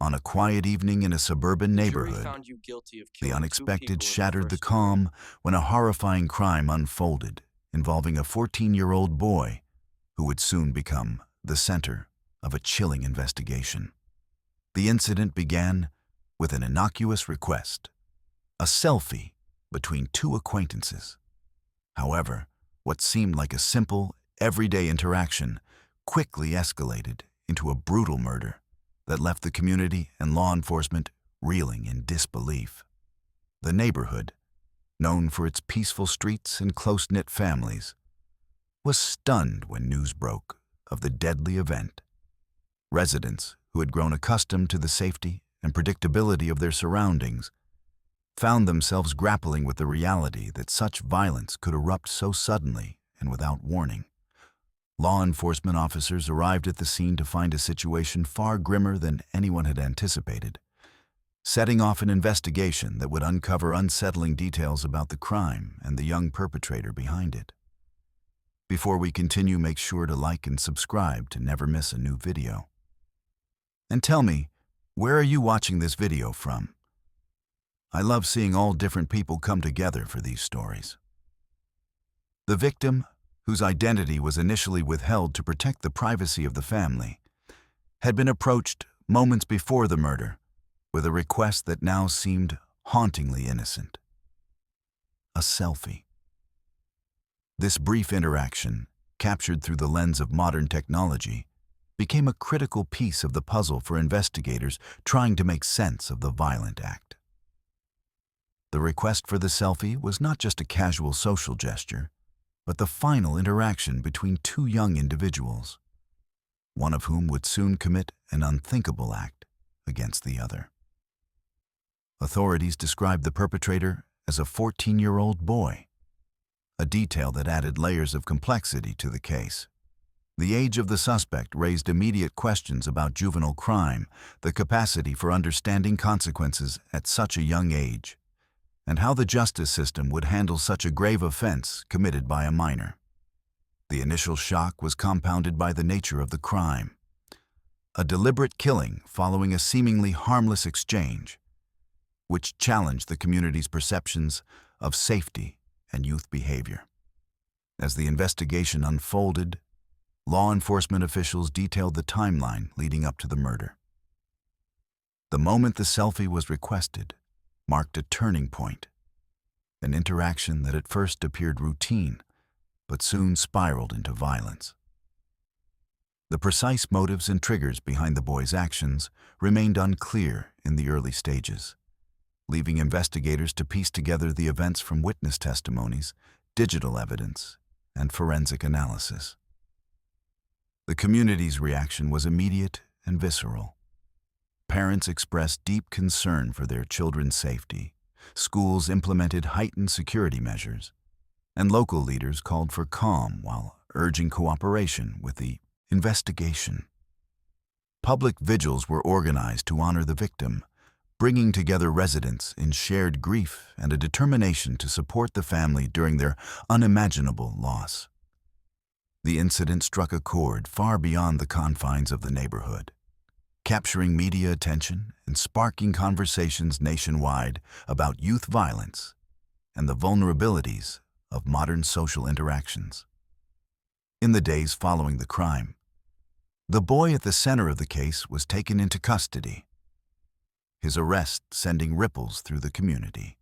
On a quiet evening in a suburban The jury neighborhood, found you guilty of the killing two unexpected people in the shattered the first degree. calm when a horrifying crime unfolded involving a 14-year-old boy who would soon become the center of a chilling investigation. The incident began with an innocuous request, a selfie between two acquaintances. However, what seemed like a simple, everyday interaction quickly escalated into a brutal murder that left the community and law enforcement reeling in disbelief. The neighborhood, known for its peaceful streets and close-knit families, was stunned when news broke of the deadly event. Residents, who had grown accustomed to the safety and predictability of their surroundings, found themselves grappling with the reality that such violence could erupt so suddenly and without warning. Law enforcement officers arrived at the scene to find a situation far grimmer than anyone had anticipated, setting off an investigation that would uncover unsettling details about the crime and the young perpetrator behind it. Before we continue, make sure to like and subscribe to never miss a new video. And tell me, where are you watching this video from? I love seeing all different people come together for these stories. The victim, whose identity was initially withheld to protect the privacy of the family, had been approached moments before the murder with a request that now seemed hauntingly innocent: a selfie. This brief interaction, captured through the lens of modern technology, became a critical piece of the puzzle for investigators trying to make sense of the violent act. The request for the selfie was not just a casual social gesture, but the final interaction between two young individuals, one of whom would soon commit an unthinkable act against the other. Authorities described the perpetrator as a 14-year-old boy, a detail that added layers of complexity to the case. The age of the suspect raised immediate questions about juvenile crime, the capacity for understanding consequences at such a young age, and how the justice system would handle such a grave offense committed by a minor. The initial shock was compounded by the nature of the crime: a deliberate killing following a seemingly harmless exchange, which challenged the community's perceptions of safety and youth behavior. As the investigation unfolded, law enforcement officials detailed the timeline leading up to the murder. The moment the selfie was requested marked a turning point, an interaction that at first appeared routine, but soon spiraled into violence. The precise motives and triggers behind the boy's actions remained unclear in the early stages, leaving investigators to piece together the events from witness testimonies, digital evidence, and forensic analysis. The community's reaction was immediate and visceral. Parents expressed deep concern for their children's safety, schools implemented heightened security measures, and local leaders called for calm while urging cooperation with the investigation. Public vigils were organized to honor the victim, bringing together residents in shared grief and a determination to support the family during their unimaginable loss. The incident struck a chord far beyond the confines of the neighborhood, capturing media attention and sparking conversations nationwide about youth violence and the vulnerabilities of modern social interactions. In the days following the crime, the boy at the center of the case was taken into custody, his arrest sending ripples through the community.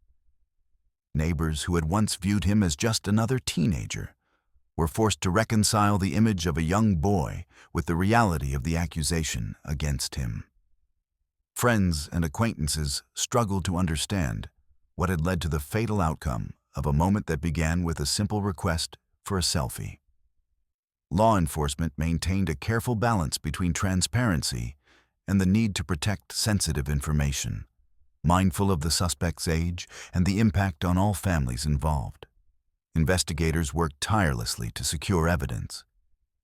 Neighbors who had once viewed him as just another teenager were forced to reconcile the image of a young boy with the reality of the accusation against him. Friends and acquaintances struggled to understand what had led to the fatal outcome of a moment that began with a simple request for a selfie. Law enforcement maintained a careful balance between transparency and the need to protect sensitive information, mindful of the suspect's age and the impact on all families involved. Investigators worked tirelessly to secure evidence,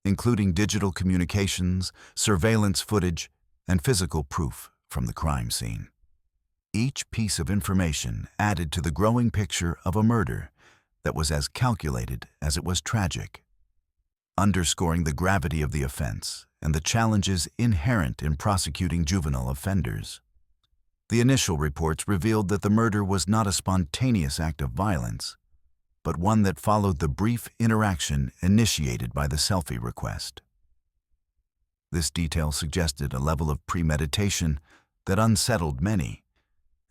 including digital communications, surveillance footage, and physical proof from the crime scene. Each piece of information added to the growing picture of a murder that was as calculated as it was tragic, underscoring the gravity of the offense and the challenges inherent in prosecuting juvenile offenders. The initial reports revealed that the murder was not a spontaneous act of violence, but one that followed the brief interaction initiated by the selfie request. This detail suggested a level of premeditation that unsettled many,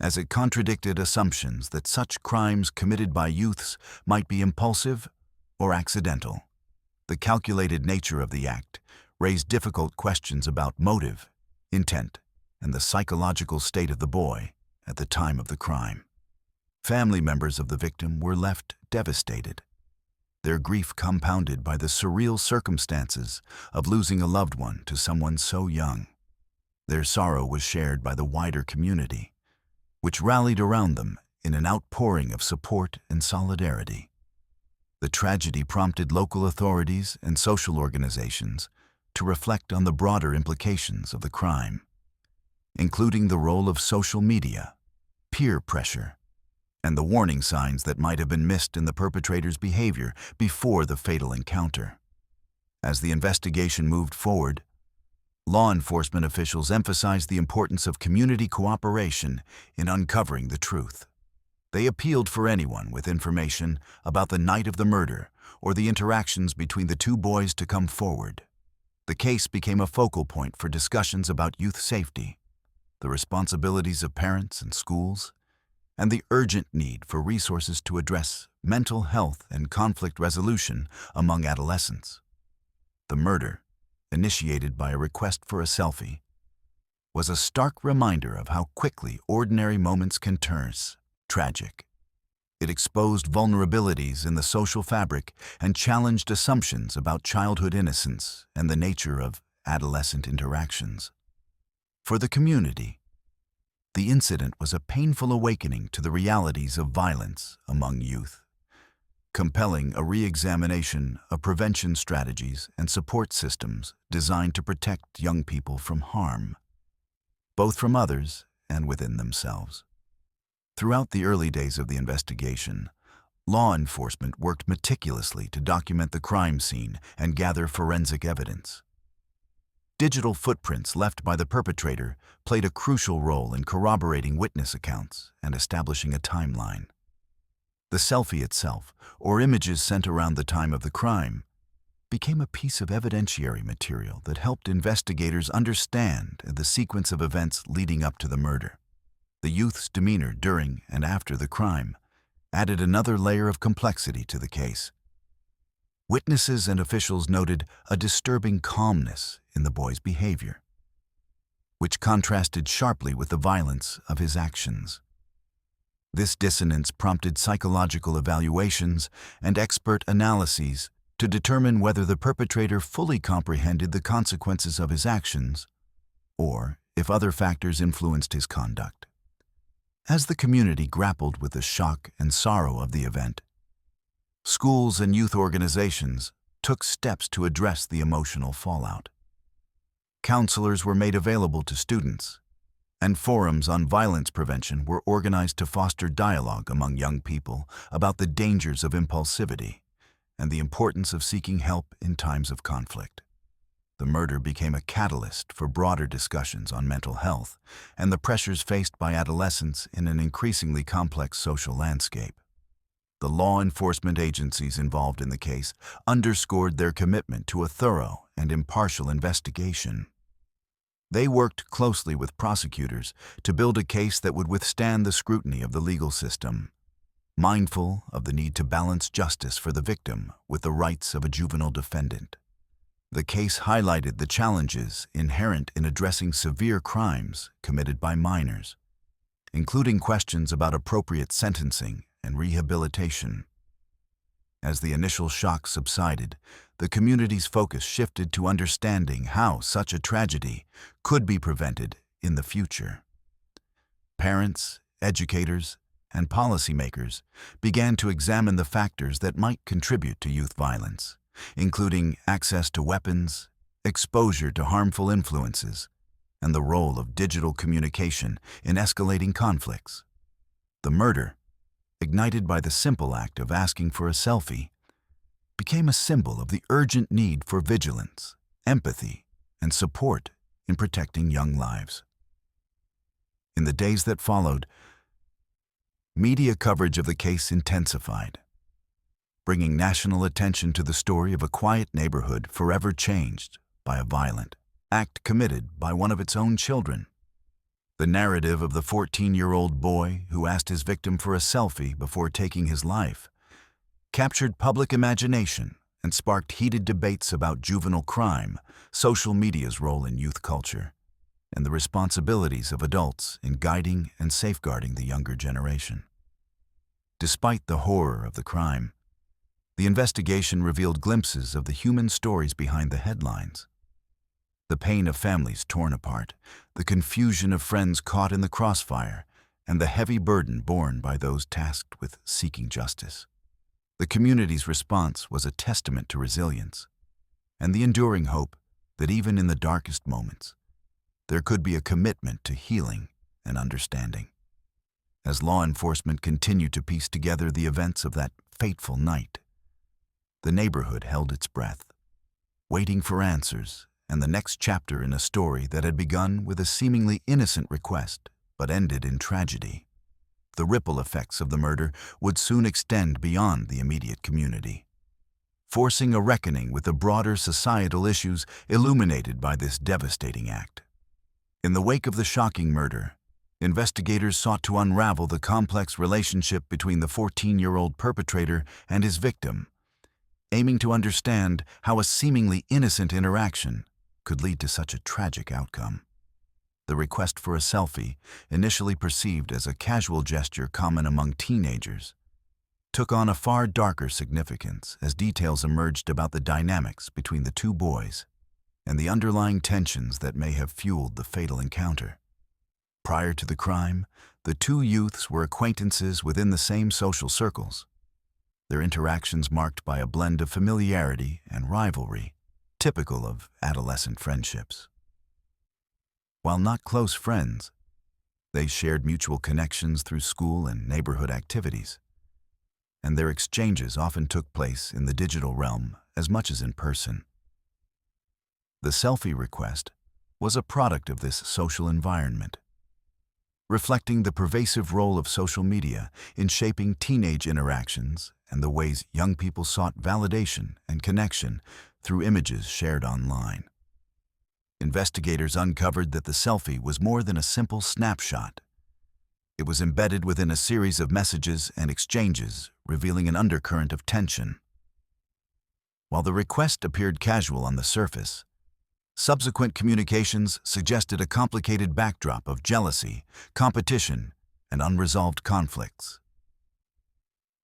as it contradicted assumptions that such crimes committed by youths might be impulsive or accidental. The calculated nature of the act raised difficult questions about motive, intent, and the psychological state of the boy at the time of the crime. Family members of the victim were left devastated, their grief compounded by the surreal circumstances of losing a loved one to someone so young. Their sorrow was shared by the wider community, which rallied around them in an outpouring of support and solidarity. The tragedy prompted local authorities and social organizations to reflect on the broader implications of the crime, including the role of social media, peer pressure, and the warning signs that might have been missed in the perpetrator's behavior before the fatal encounter. As the investigation moved forward, law enforcement officials emphasized the importance of community cooperation in uncovering the truth. They appealed for anyone with information about the night of the murder or the interactions between the two boys to come forward. The case became a focal point for discussions about youth safety, the responsibilities of parents and schools, and the urgent need for resources to address mental health and conflict resolution among adolescents. The murder, initiated by a request for a selfie, was a stark reminder of how quickly ordinary moments can turn tragic. It exposed vulnerabilities in the social fabric and challenged assumptions about childhood innocence and the nature of adolescent interactions. For the community, the incident was a painful awakening to the realities of violence among youth, compelling a re-examination of prevention strategies and support systems designed to protect young people from harm, both from others and within themselves. Throughout the early days of the investigation, law enforcement worked meticulously to document the crime scene and gather forensic evidence. Digital footprints left by the perpetrator played a crucial role in corroborating witness accounts and establishing a timeline. The selfie itself, or images sent around the time of the crime, became a piece of evidentiary material that helped investigators understand the sequence of events leading up to the murder. The youth's demeanor during and after the crime added another layer of complexity to the case. Witnesses and officials noted a disturbing calmness in the boy's behavior, which contrasted sharply with the violence of his actions. This dissonance prompted psychological evaluations and expert analyses to determine whether the perpetrator fully comprehended the consequences of his actions or if other factors influenced his conduct. As the community grappled with the shock and sorrow of the event, schools and youth organizations took steps to address the emotional fallout. Counselors were made available to students, and forums on violence prevention were organized to foster dialogue among young people about the dangers of impulsivity and the importance of seeking help in times of conflict. The murder became a catalyst for broader discussions on mental health and the pressures faced by adolescents in an increasingly complex social landscape. The law enforcement agencies involved in the case underscored their commitment to a thorough and impartial investigation. They worked closely with prosecutors to build a case that would withstand the scrutiny of the legal system, mindful of the need to balance justice for the victim with the rights of a juvenile defendant. The case highlighted the challenges inherent in addressing severe crimes committed by minors, including questions about appropriate sentencing and rehabilitation. As the initial shock subsided, the community's focus shifted to understanding how such a tragedy could be prevented in the future. Parents, educators, and policymakers began to examine the factors that might contribute to youth violence, including access to weapons, exposure to harmful influences, and the role of digital communication in escalating conflicts. The murder, ignited by the simple act of asking for a selfie, became a symbol of the urgent need for vigilance, empathy, and support in protecting young lives. In the days that followed, media coverage of the case intensified, bringing national attention to the story of a quiet neighborhood forever changed by a violent act committed by one of its own children. The narrative of the 14-year-old boy who asked his victim for a selfie before taking his life captured public imagination and sparked heated debates about juvenile crime, social media's role in youth culture, and the responsibilities of adults in guiding and safeguarding the younger generation. Despite the horror of the crime, the investigation revealed glimpses of the human stories behind the headlines. The pain of families torn apart, the confusion of friends caught in the crossfire, and the heavy burden borne by those tasked with seeking justice. The community's response was a testament to resilience and the enduring hope that even in the darkest moments, there could be a commitment to healing and understanding. As law enforcement continued to piece together the events of that fateful night, the neighborhood held its breath, waiting for answers and the next chapter in a story that had begun with a seemingly innocent request but ended in tragedy. The ripple effects of the murder would soon extend beyond the immediate community, forcing a reckoning with the broader societal issues illuminated by this devastating act. In the wake of the shocking murder, investigators sought to unravel the complex relationship between the 14-year-old perpetrator and his victim, aiming to understand how a seemingly innocent interaction could lead to such a tragic outcome. The request for a selfie, initially perceived as a casual gesture common among teenagers, took on a far darker significance as details emerged about the dynamics between the two boys and the underlying tensions that may have fueled the fatal encounter. Prior to the crime, the two youths were acquaintances within the same social circles, their interactions marked by a blend of familiarity and rivalry, typical of adolescent friendships. While not close friends, they shared mutual connections through school and neighborhood activities, and their exchanges often took place in the digital realm as much as in person. The selfie request was a product of this social environment, reflecting the pervasive role of social media in shaping teenage interactions and the ways young people sought validation and connection through images shared online. Investigators uncovered that the selfie was more than a simple snapshot. It was embedded within a series of messages and exchanges, revealing an undercurrent of tension. While the request appeared casual on the surface, subsequent communications suggested a complicated backdrop of jealousy, competition, and unresolved conflicts.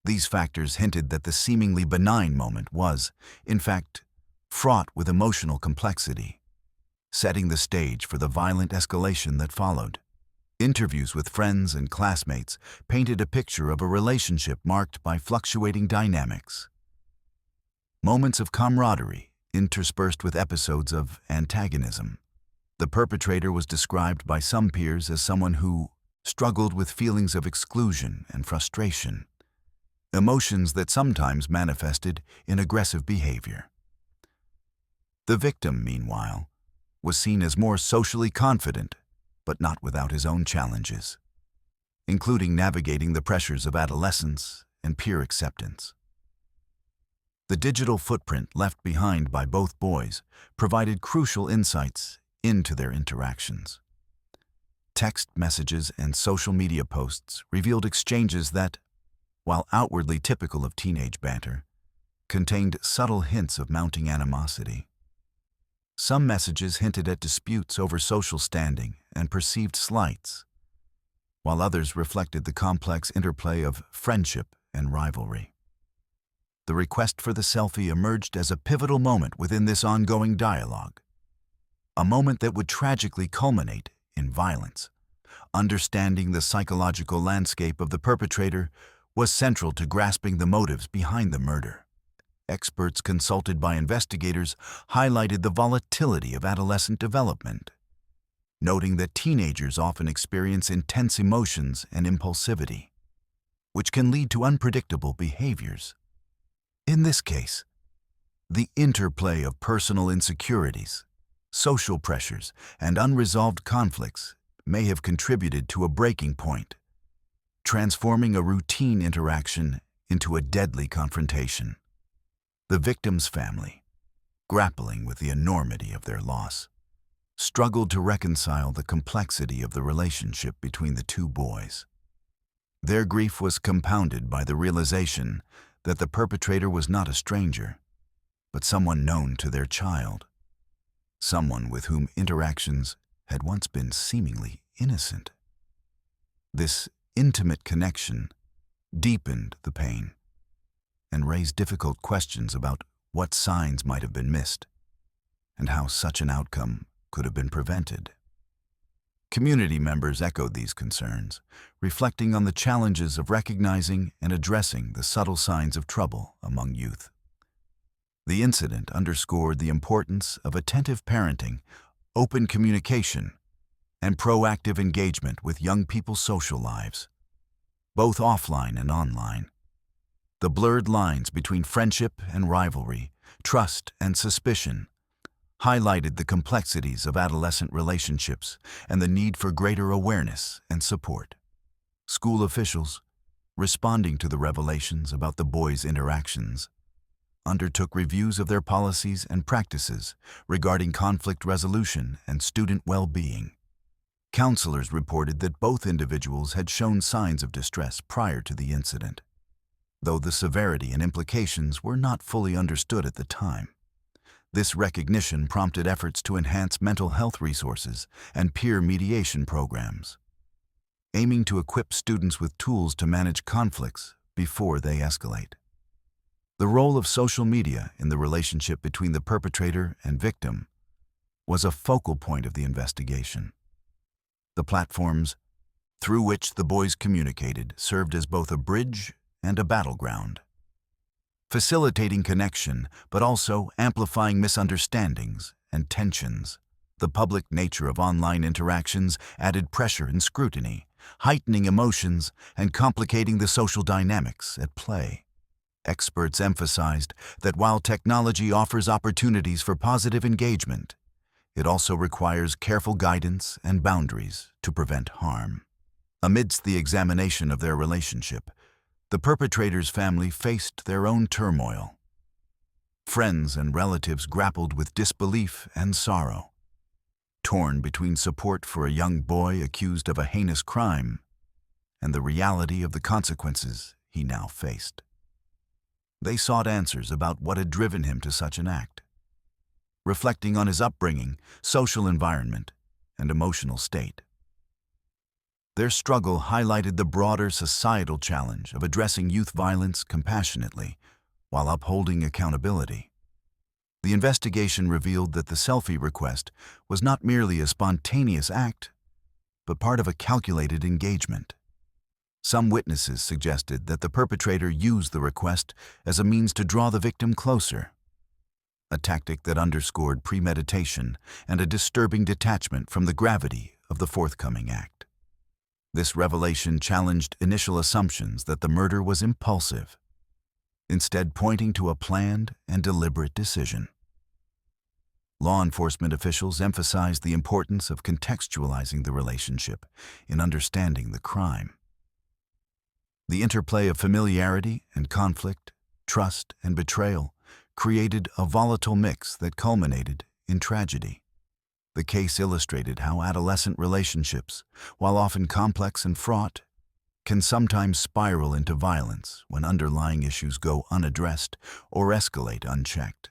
These factors hinted that the seemingly benign moment was, in fact, fraught with emotional complexity, setting the stage for the violent escalation that followed. Interviews with friends and classmates painted a picture of a relationship marked by fluctuating dynamics. Moments of camaraderie interspersed with episodes of antagonism. The perpetrator was described by some peers as someone who struggled with feelings of exclusion and frustration, emotions that sometimes manifested in aggressive behavior. The victim, meanwhile, was seen as more socially confident, but not without his own challenges, including navigating the pressures of adolescence and peer acceptance. The digital footprint left behind by both boys provided crucial insights into their interactions. Text messages and social media posts revealed exchanges that, while outwardly typical of teenage banter, contained subtle hints of mounting animosity. Some messages hinted at disputes over social standing and perceived slights, while others reflected the complex interplay of friendship and rivalry. The request for the selfie emerged as a pivotal moment within this ongoing dialogue, a moment that would tragically culminate in violence. Understanding the psychological landscape of the perpetrator was central to grasping the motives behind the murder. Experts consulted by investigators highlighted the volatility of adolescent development, noting that teenagers often experience intense emotions and impulsivity, which can lead to unpredictable behaviors. In this case, the interplay of personal insecurities, Social pressures and unresolved conflicts may have contributed to a breaking point, transforming a routine interaction into a deadly confrontation. The victim's family, grappling with the enormity of their loss, struggled to reconcile the complexity of the relationship between the two boys. Their grief was compounded by the realization that the perpetrator was not a stranger, but someone known to their child, someone with whom interactions had once been seemingly innocent. This intimate connection deepened the pain and raised difficult questions about what signs might have been missed and how such an outcome could have been prevented. Community members echoed these concerns, reflecting on the challenges of recognizing and addressing the subtle signs of trouble among youth. The incident underscored the importance of attentive parenting, open communication, and proactive engagement with young people's social lives, both offline and online. The blurred lines between friendship and rivalry, trust and suspicion, highlighted the complexities of adolescent relationships and the need for greater awareness and support. School officials, responding to the revelations about the boys' interactions, undertook reviews of their policies and practices regarding conflict resolution and student well-being. Counselors reported that both individuals had shown signs of distress prior to the incident, though the severity and implications were not fully understood at the time. This recognition prompted efforts to enhance mental health resources and peer mediation programs, aiming to equip students with tools to manage conflicts before they escalate. The role of social media in the relationship between the perpetrator and victim was a focal point of the investigation. The platforms through which the boys communicated served as both a bridge and a battleground, facilitating connection but also amplifying misunderstandings and tensions. The public nature of online interactions added pressure and scrutiny, heightening emotions and complicating the social dynamics at play. Experts emphasized that while technology offers opportunities for positive engagement, it also requires careful guidance and boundaries to prevent harm. Amidst the examination of their relationship, the perpetrator's family faced their own turmoil. Friends and relatives grappled with disbelief and sorrow, torn between support for a young boy accused of a heinous crime and the reality of the consequences he now faced. They sought answers about what had driven him to such an act, reflecting on his upbringing, social environment, and emotional state. Their struggle highlighted the broader societal challenge of addressing youth violence compassionately while upholding accountability. The investigation revealed that the selfie request was not merely a spontaneous act, but part of a calculated engagement. Some witnesses suggested that the perpetrator used the request as a means to draw the victim closer, a tactic that underscored premeditation and a disturbing detachment from the gravity of the forthcoming act. This revelation challenged initial assumptions that the murder was impulsive, instead pointing to a planned and deliberate decision. Law enforcement officials emphasized the importance of contextualizing the relationship in understanding the crime. The interplay of familiarity and conflict, trust and betrayal, created a volatile mix that culminated in tragedy. The case illustrated how adolescent relationships, while often complex and fraught, can sometimes spiral into violence when underlying issues go unaddressed or escalate unchecked.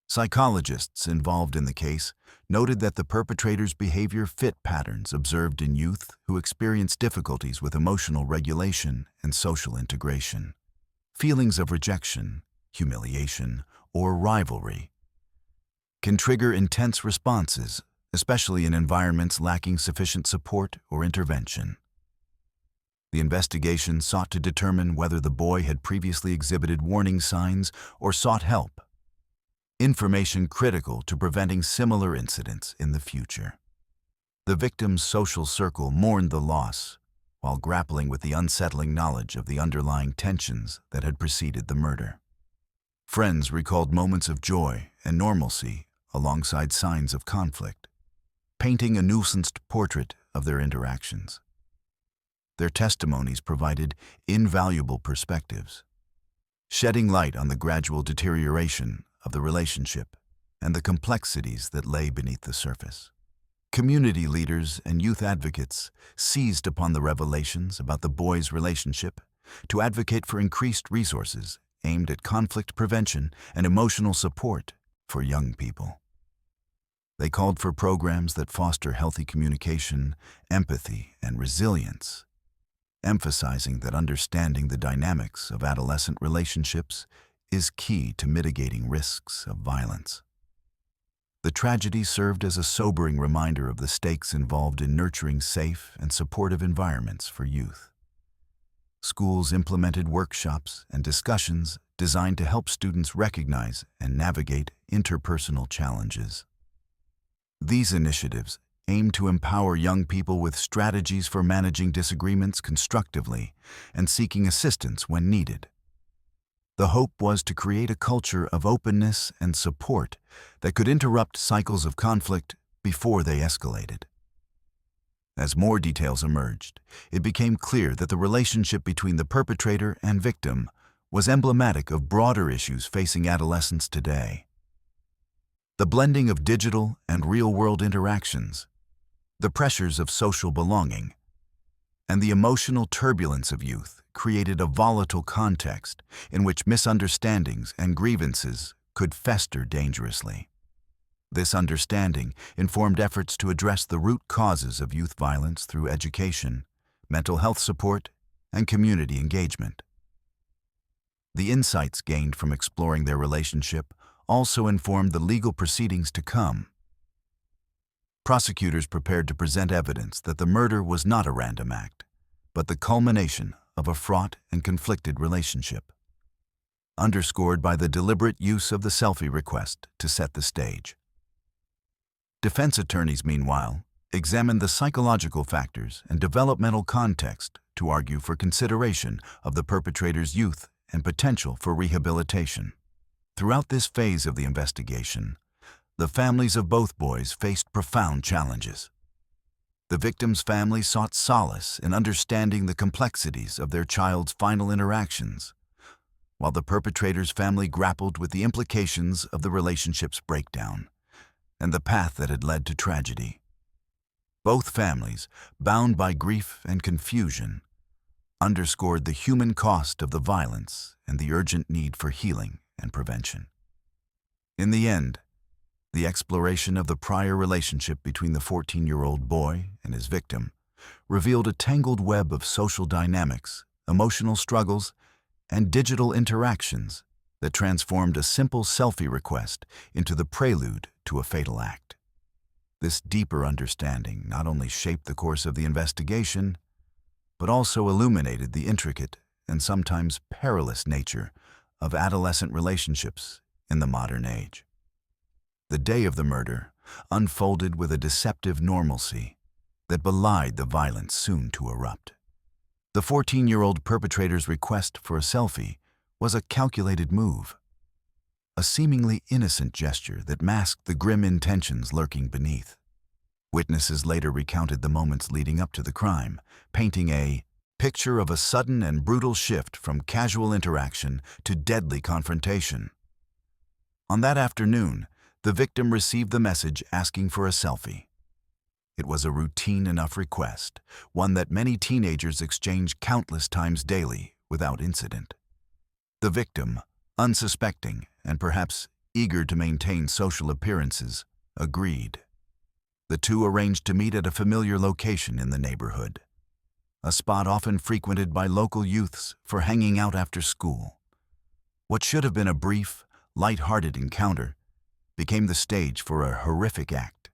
Psychologists involved in the case noted that the perpetrator's behavior fit patterns observed in youth who experience difficulties with emotional regulation and social integration. Feelings of rejection, humiliation, or rivalry can trigger intense responses, especially in environments lacking sufficient support or intervention. The investigation sought to determine whether the boy had previously exhibited warning signs or sought help, information critical to preventing similar incidents in the future. The victim's social circle mourned the loss while grappling with the unsettling knowledge of the underlying tensions that had preceded the murder. Friends recalled moments of joy and normalcy alongside signs of conflict, painting a nuanced portrait of their interactions. Their testimonies provided invaluable perspectives, shedding light on the gradual deterioration of the relationship and the complexities that lay beneath the surface. Community leaders and youth advocates seized upon the revelations about the boys' relationship to advocate for increased resources aimed at conflict prevention and emotional support for young people. They called for programs that foster healthy communication, empathy, and resilience, emphasizing that understanding the dynamics of adolescent relationships is key to mitigating risks of violence. The tragedy served as a sobering reminder of the stakes involved in nurturing safe and supportive environments for youth. Schools implemented workshops and discussions designed to help students recognize and navigate interpersonal challenges. These initiatives aim to empower young people with strategies for managing disagreements constructively and seeking assistance when needed. The hope was to create a culture of openness and support that could interrupt cycles of conflict before they escalated. As more details emerged, it became clear that the relationship between the perpetrator and victim was emblematic of broader issues facing adolescents today. The blending of digital and real-world interactions, the pressures of social belonging, and the emotional turbulence of youth created a volatile context in which misunderstandings and grievances could fester dangerously. This understanding informed efforts to address the root causes of youth violence through education, mental health support, and community engagement. The insights gained from exploring their relationship also informed the legal proceedings to come. Prosecutors prepared to present evidence that the murder was not a random act, but the culmination of a fraught and conflicted relationship, underscored by the deliberate use of the selfie request to set the stage. Defense attorneys, meanwhile, examined the psychological factors and developmental context to argue for consideration of the perpetrator's youth and potential for rehabilitation. Throughout this phase of the investigation, the families of both boys faced profound challenges. The victim's family sought solace in understanding the complexities of their child's final interactions, while the perpetrator's family grappled with the implications of the relationship's breakdown and the path that had led to tragedy. Both families, bound by grief and confusion, underscored the human cost of the violence and the urgent need for healing and prevention. In the end, the exploration of the prior relationship between the 14-year-old boy and his victim revealed a tangled web of social dynamics, emotional struggles, and digital interactions that transformed a simple selfie request into the prelude to a fatal act. This deeper understanding not only shaped the course of the investigation, but also illuminated the intricate and sometimes perilous nature of adolescent relationships in the modern age. The day of the murder unfolded with a deceptive normalcy that belied the violence soon to erupt. The 14-year-old perpetrator's request for a selfie was a calculated move, a seemingly innocent gesture that masked the grim intentions lurking beneath. Witnesses later recounted the moments leading up to the crime, painting a picture of a sudden and brutal shift from casual interaction to deadly confrontation. On that afternoon, the victim received the message asking for a selfie. It was a routine enough request, one that many teenagers exchange countless times daily without incident. The victim, unsuspecting and perhaps eager to maintain social appearances, agreed. The two arranged to meet at a familiar location in the neighborhood, a spot often frequented by local youths for hanging out after school. What should have been a brief, light-hearted encounter became the stage for a horrific act.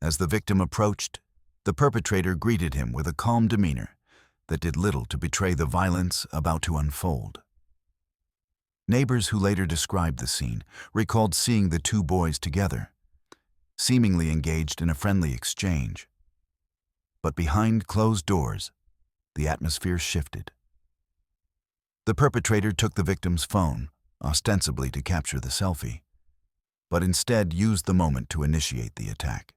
As the victim approached, the perpetrator greeted him with a calm demeanor that did little to betray the violence about to unfold. Neighbors who later described the scene recalled seeing the two boys together, seemingly engaged in a friendly exchange. But behind closed doors, the atmosphere shifted. The perpetrator took the victim's phone, ostensibly to capture the selfie. but instead used the moment to initiate the attack.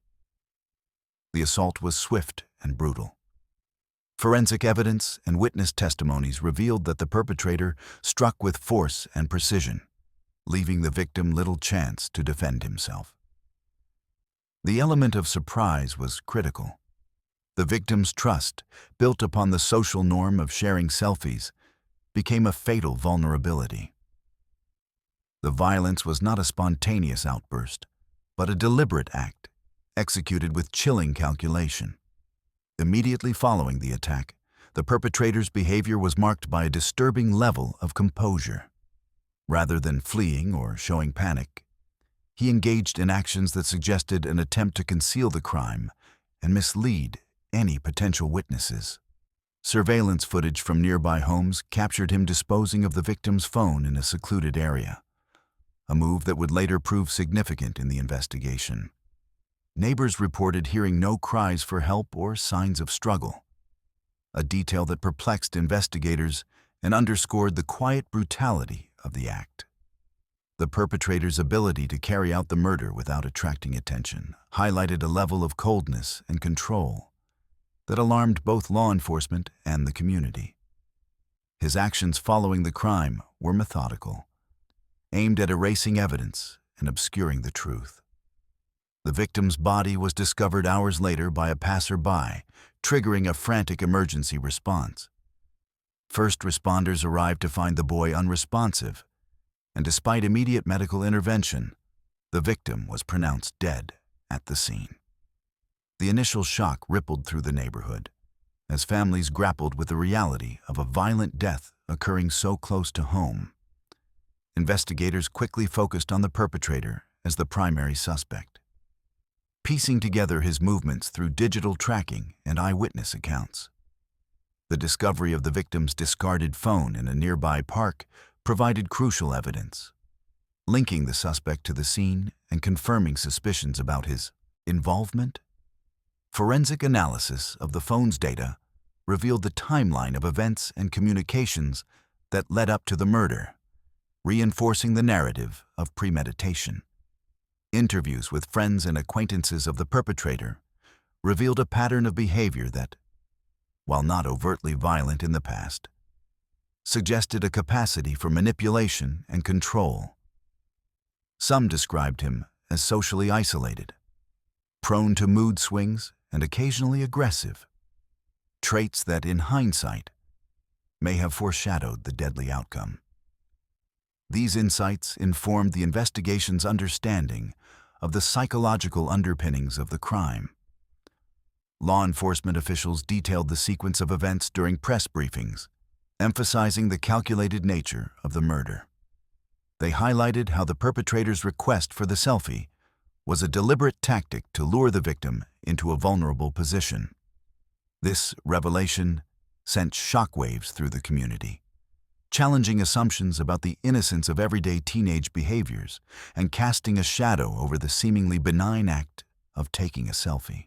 The assault was swift and brutal. Forensic evidence and witness testimonies revealed that the perpetrator struck with force and precision, leaving the victim little chance to defend himself. The element of surprise was critical. The victim's trust, built upon the social norm of sharing selfies, became a fatal vulnerability. The violence was not a spontaneous outburst, but a deliberate act, executed with chilling calculation. Immediately following the attack, the perpetrator's behavior was marked by a disturbing level of composure. Rather than fleeing or showing panic, he engaged in actions that suggested an attempt to conceal the crime and mislead any potential witnesses. Surveillance footage from nearby homes captured him disposing of the victim's phone in a secluded area, a move that would later prove significant in the investigation. Neighbors reported hearing no cries for help or signs of struggle, a detail that perplexed investigators and underscored the quiet brutality of the act. The perpetrator's ability to carry out the murder without attracting attention highlighted a level of coldness and control that alarmed both law enforcement and the community. His actions following the crime were methodical, aimed at erasing evidence and obscuring the truth. The victim's body was discovered hours later by a passerby, triggering a frantic emergency response. First responders arrived to find the boy unresponsive, and despite immediate medical intervention, the victim was pronounced dead at the scene. The initial shock rippled through the neighborhood, as families grappled with the reality of a violent death occurring so close to home. Investigators quickly focused on the perpetrator as the primary suspect, piecing together his movements through digital tracking and eyewitness accounts. The discovery of the victim's discarded phone in a nearby park provided crucial evidence, linking the suspect to the scene and confirming suspicions about his involvement. Forensic analysis of the phone's data revealed the timeline of events and communications that led up to the murder, reinforcing the narrative of premeditation. Interviews with friends and acquaintances of the perpetrator revealed a pattern of behavior that, while not overtly violent in the past, suggested a capacity for manipulation and control. Some described him as socially isolated, prone to mood swings and occasionally aggressive, traits that, in hindsight, may have foreshadowed the deadly outcome. These insights informed the investigation's understanding of the psychological underpinnings of the crime. Law enforcement officials detailed the sequence of events during press briefings, emphasizing the calculated nature of the murder. They highlighted how the perpetrator's request for the selfie was a deliberate tactic to lure the victim into a vulnerable position. This revelation sent shockwaves through the community, challenging assumptions about the innocence of everyday teenage behaviors and casting a shadow over the seemingly benign act of taking a selfie.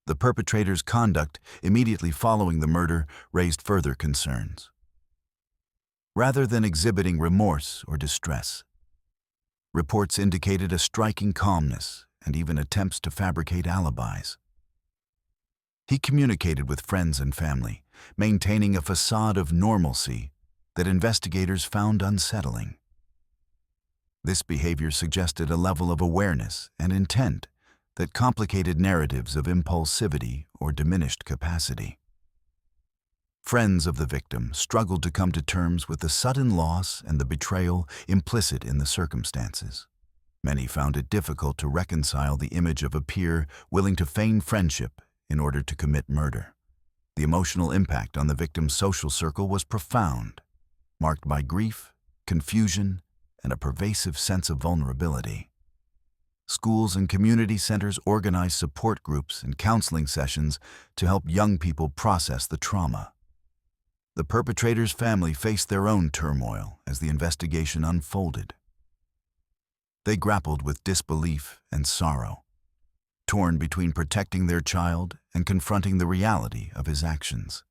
The perpetrator's conduct immediately following the murder raised further concerns. Rather than exhibiting remorse or distress, reports indicated a striking calmness and even attempts to fabricate alibis. He communicated with friends and family, maintaining a facade of normalcy that investigators found unsettling. This behavior suggested a level of awareness and intent that complicated narratives of impulsivity or diminished capacity. Friends of the victim struggled to come to terms with the sudden loss and the betrayal implicit in the circumstances. Many found it difficult to reconcile the image of a peer willing to feign friendship in order to commit murder. The emotional impact on the victim's social circle was profound, marked by grief, confusion, and a pervasive sense of vulnerability. Schools and community centers organized support groups and counseling sessions to help young people process the trauma. The perpetrator's family faced their own turmoil as the investigation unfolded. They grappled with disbelief and sorrow, torn between protecting their child and confronting the reality of his actions.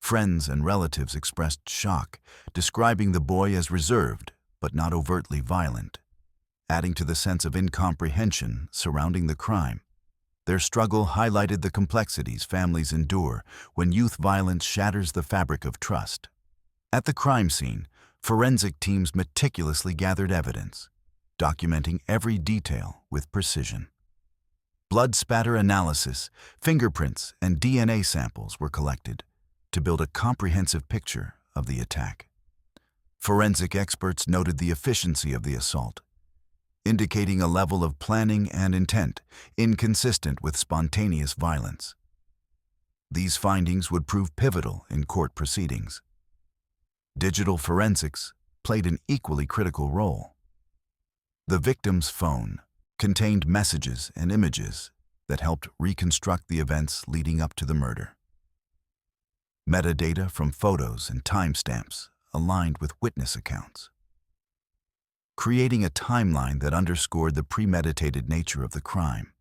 Friends and relatives expressed shock, describing the boy as reserved but not overtly violent, adding to the sense of incomprehension surrounding the crime. Their struggle highlighted the complexities families endure when youth violence shatters the fabric of trust. At the crime scene, forensic teams meticulously gathered evidence, documenting every detail with precision. Blood spatter analysis, fingerprints, and DNA samples were collected to build a comprehensive picture of the attack. Forensic experts noted the efficiency of the assault, indicating a level of planning and intent inconsistent with spontaneous violence. These findings would prove pivotal in court proceedings. Digital forensics played an equally critical role. The victim's phone contained messages and images that helped reconstruct the events leading up to the murder. Metadata from photos and timestamps aligned with witness accounts, creating a timeline that underscored the premeditated nature of the crime.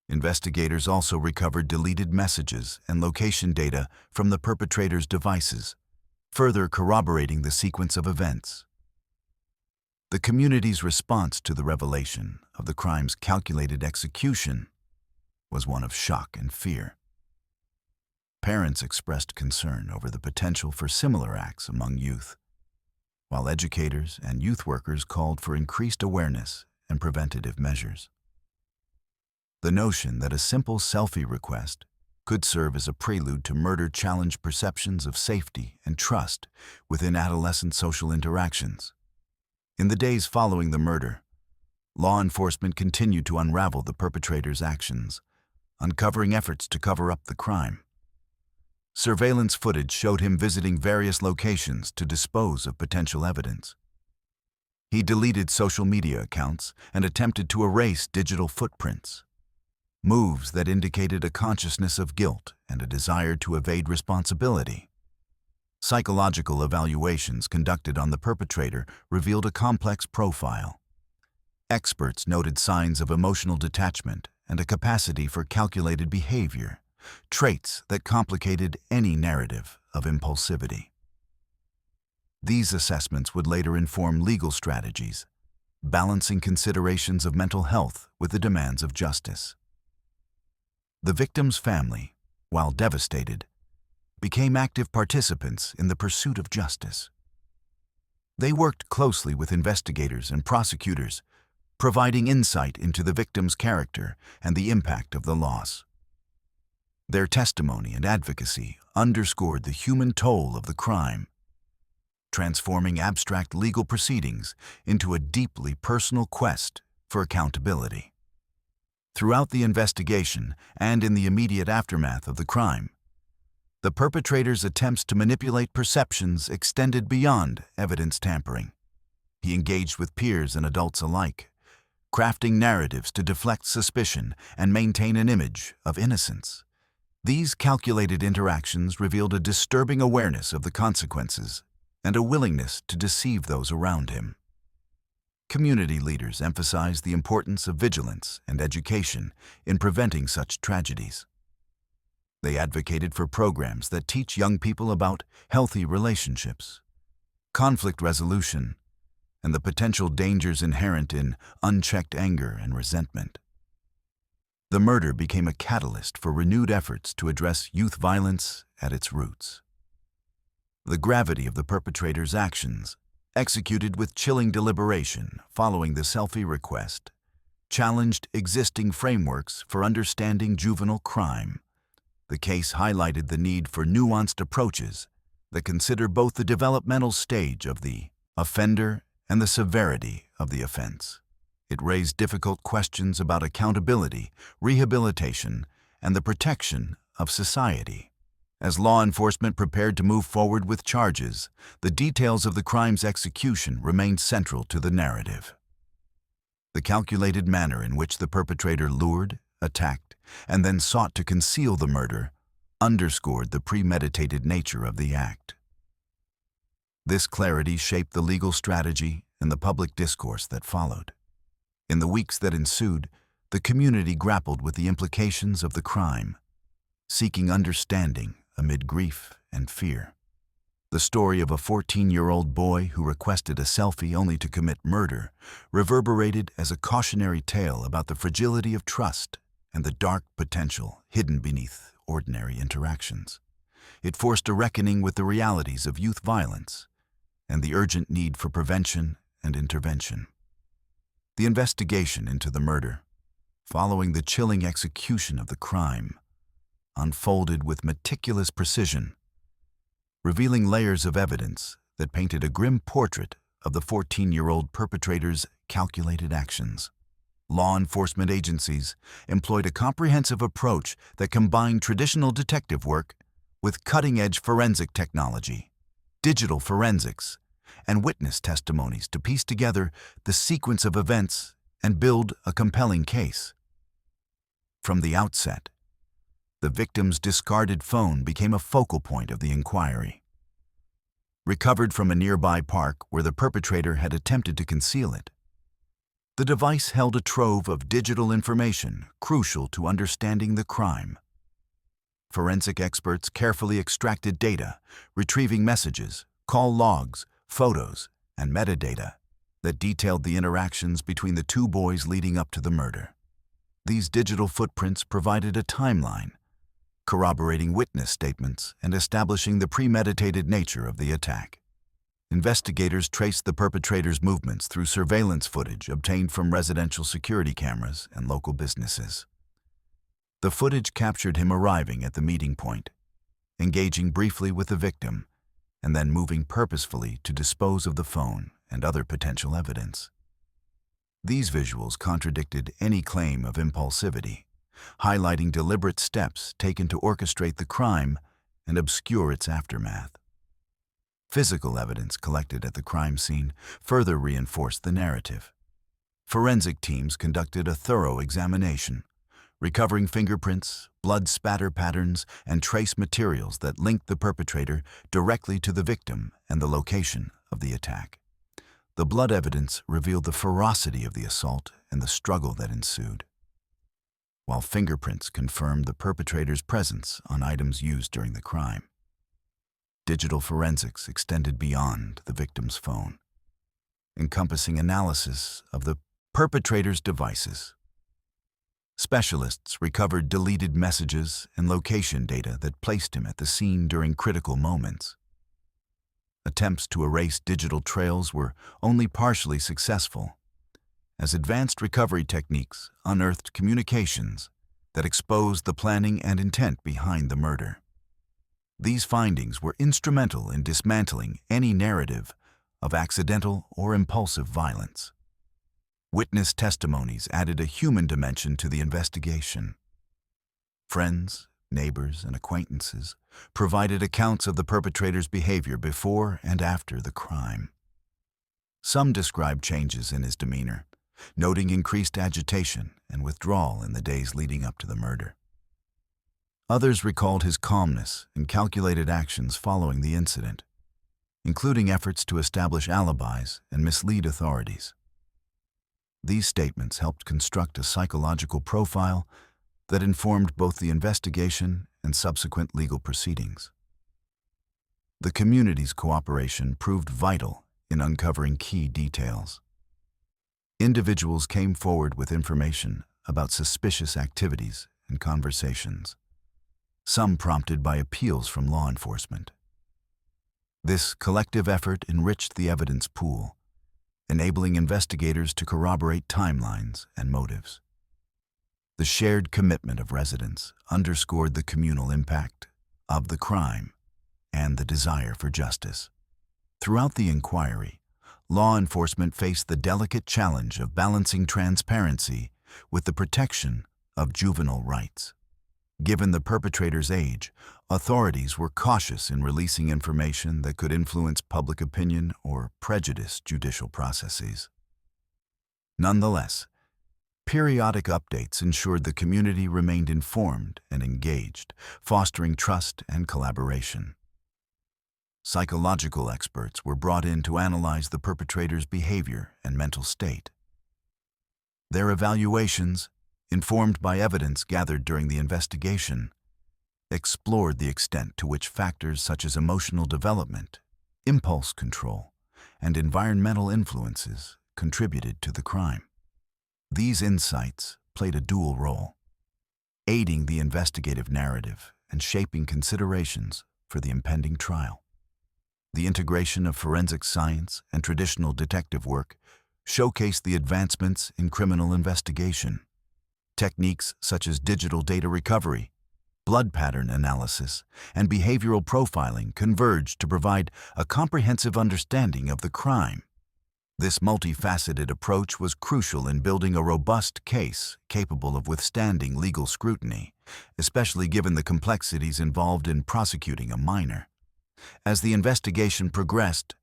Investigators also recovered deleted messages and location data from the perpetrator's devices, further corroborating the sequence of events. The community's response to the revelation of the crime's calculated execution was one of shock and fear. Parents expressed concern over the potential for similar acts among youth, while educators and youth workers called for increased awareness and preventative measures. The notion that a simple selfie request could serve as a prelude to murder challenged perceptions of safety and trust within adolescent social interactions. In the days following the murder, law enforcement continued to unravel the perpetrator's actions, uncovering efforts to cover up the crime. Surveillance footage showed him visiting various locations to dispose of potential evidence. He deleted social media accounts and attempted to erase digital footprints, moves that indicated a consciousness of guilt and a desire to evade responsibility. Psychological evaluations conducted on the perpetrator revealed a complex profile. Experts noted signs of emotional detachment and a capacity for calculated behavior, traits that complicated any narrative of impulsivity. These assessments would later inform legal strategies, balancing considerations of mental health with the demands of justice. The victim's family, while devastated, became active participants in the pursuit of justice. They worked closely with investigators and prosecutors, providing insight into the victim's character and the impact of the loss. Their testimony and advocacy underscored the human toll of the crime, transforming abstract legal proceedings into a deeply personal quest for accountability. Throughout the investigation and in the immediate aftermath of the crime, the perpetrator's attempts to manipulate perceptions extended beyond evidence tampering. He engaged with peers and adults alike, crafting narratives to deflect suspicion and maintain an image of innocence. These calculated interactions revealed a disturbing awareness of the consequences and a willingness to deceive those around him. Community leaders emphasized the importance of vigilance and education in preventing such tragedies. They advocated for programs that teach young people about healthy relationships, conflict resolution, and the potential dangers inherent in unchecked anger and resentment. The murder became a catalyst for renewed efforts to address youth violence at its roots. The gravity of the perpetrator's actions, executed with chilling deliberation following the selfie request, challenged existing frameworks for understanding juvenile crime. The case highlighted the need for nuanced approaches that consider both the developmental stage of the offender and the severity of the offense. It raised difficult questions about accountability, rehabilitation, and the protection of society. As law enforcement prepared to move forward with charges, the details of the crime's execution remained central to the narrative. The calculated manner in which the perpetrator lured, attacked, and then sought to conceal the murder underscored the premeditated nature of the act. This clarity shaped the legal strategy and the public discourse that followed. In the weeks that ensued, the community grappled with the implications of the crime, seeking understanding amid grief and fear. The story of a 14-year-old boy who requested a selfie only to commit murder reverberated as a cautionary tale about the fragility of trust and the dark potential hidden beneath ordinary interactions. It forced a reckoning with the realities of youth violence and the urgent need for prevention and intervention. The investigation into the murder, following the chilling execution of the crime, unfolded with meticulous precision, revealing layers of evidence that painted a grim portrait of the 14-year-old perpetrator's calculated actions. Law enforcement agencies employed a comprehensive approach that combined traditional detective work with cutting-edge forensic technology, digital forensics, and witness testimonies to piece together the sequence of events and build a compelling case. From the outset, the victim's discarded phone became a focal point of the inquiry. Recovered from a nearby park where the perpetrator had attempted to conceal it, the device held a trove of digital information crucial to understanding the crime. Forensic experts carefully extracted data, retrieving messages, call logs, photos, and metadata that detailed the interactions between the two boys leading up to the murder. These digital footprints provided a timeline, corroborating witness statements and establishing the premeditated nature of the attack. Investigators traced the perpetrator's movements through surveillance footage obtained from residential security cameras and local businesses. The footage captured him arriving at the meeting point, engaging briefly with the victim, and then moving purposefully to dispose of the phone and other potential evidence. These visuals contradicted any claim of impulsivity, highlighting deliberate steps taken to orchestrate the crime and obscure its aftermath. Physical evidence collected at the crime scene further reinforced the narrative. Forensic teams conducted a thorough examination, recovering fingerprints, blood spatter patterns, and trace materials that linked the perpetrator directly to the victim and the location of the attack. The blood evidence revealed the ferocity of the assault and the struggle that ensued, while fingerprints confirmed the perpetrator's presence on items used during the crime. Digital forensics extended beyond the victim's phone, encompassing analysis of the perpetrator's devices. Specialists recovered deleted messages and location data that placed him at the scene during critical moments. Attempts to erase digital trails were only partially successful, as advanced recovery techniques unearthed communications that exposed the planning and intent behind the murder. These findings were instrumental in dismantling any narrative of accidental or impulsive violence. Witness testimonies added a human dimension to the investigation. Friends, neighbors, and acquaintances provided accounts of the perpetrator's behavior before and after the crime. Some described changes in his demeanor, noting increased agitation and withdrawal in the days leading up to the murder. Others recalled his calmness and calculated actions following the incident, including efforts to establish alibis and mislead authorities. These statements helped construct a psychological profile that informed both the investigation and subsequent legal proceedings. The community's cooperation proved vital in uncovering key details. Individuals came forward with information about suspicious activities and conversations, some prompted by appeals from law enforcement. This collective effort enriched the evidence pool, enabling investigators to corroborate timelines and motives. The shared commitment of residents underscored the communal impact of the crime and the desire for justice. Throughout the inquiry, law enforcement faced the delicate challenge of balancing transparency with the protection of juvenile rights. Given the perpetrator's age, authorities were cautious in releasing information that could influence public opinion or prejudice judicial processes. Nonetheless, periodic updates ensured the community remained informed and engaged, fostering trust and collaboration. Psychological experts were brought in to analyze the perpetrator's behavior and mental state. Their evaluations, informed by evidence gathered during the investigation, explored the extent to which factors such as emotional development impulse control, and environmental influences contributed to the crime. These insights played a dual role, aiding the investigative narrative and shaping considerations for the impending trial. The integration of forensic science and traditional detective work showcased the advancements in criminal investigation. Techniques such as digital data recovery, blood pattern analysis, and behavioral profiling converged to provide a comprehensive understanding of the crime. This multifaceted approach was crucial in building a robust case capable of withstanding legal scrutiny, especially given the complexities involved in prosecuting a minor. As the investigation progressed,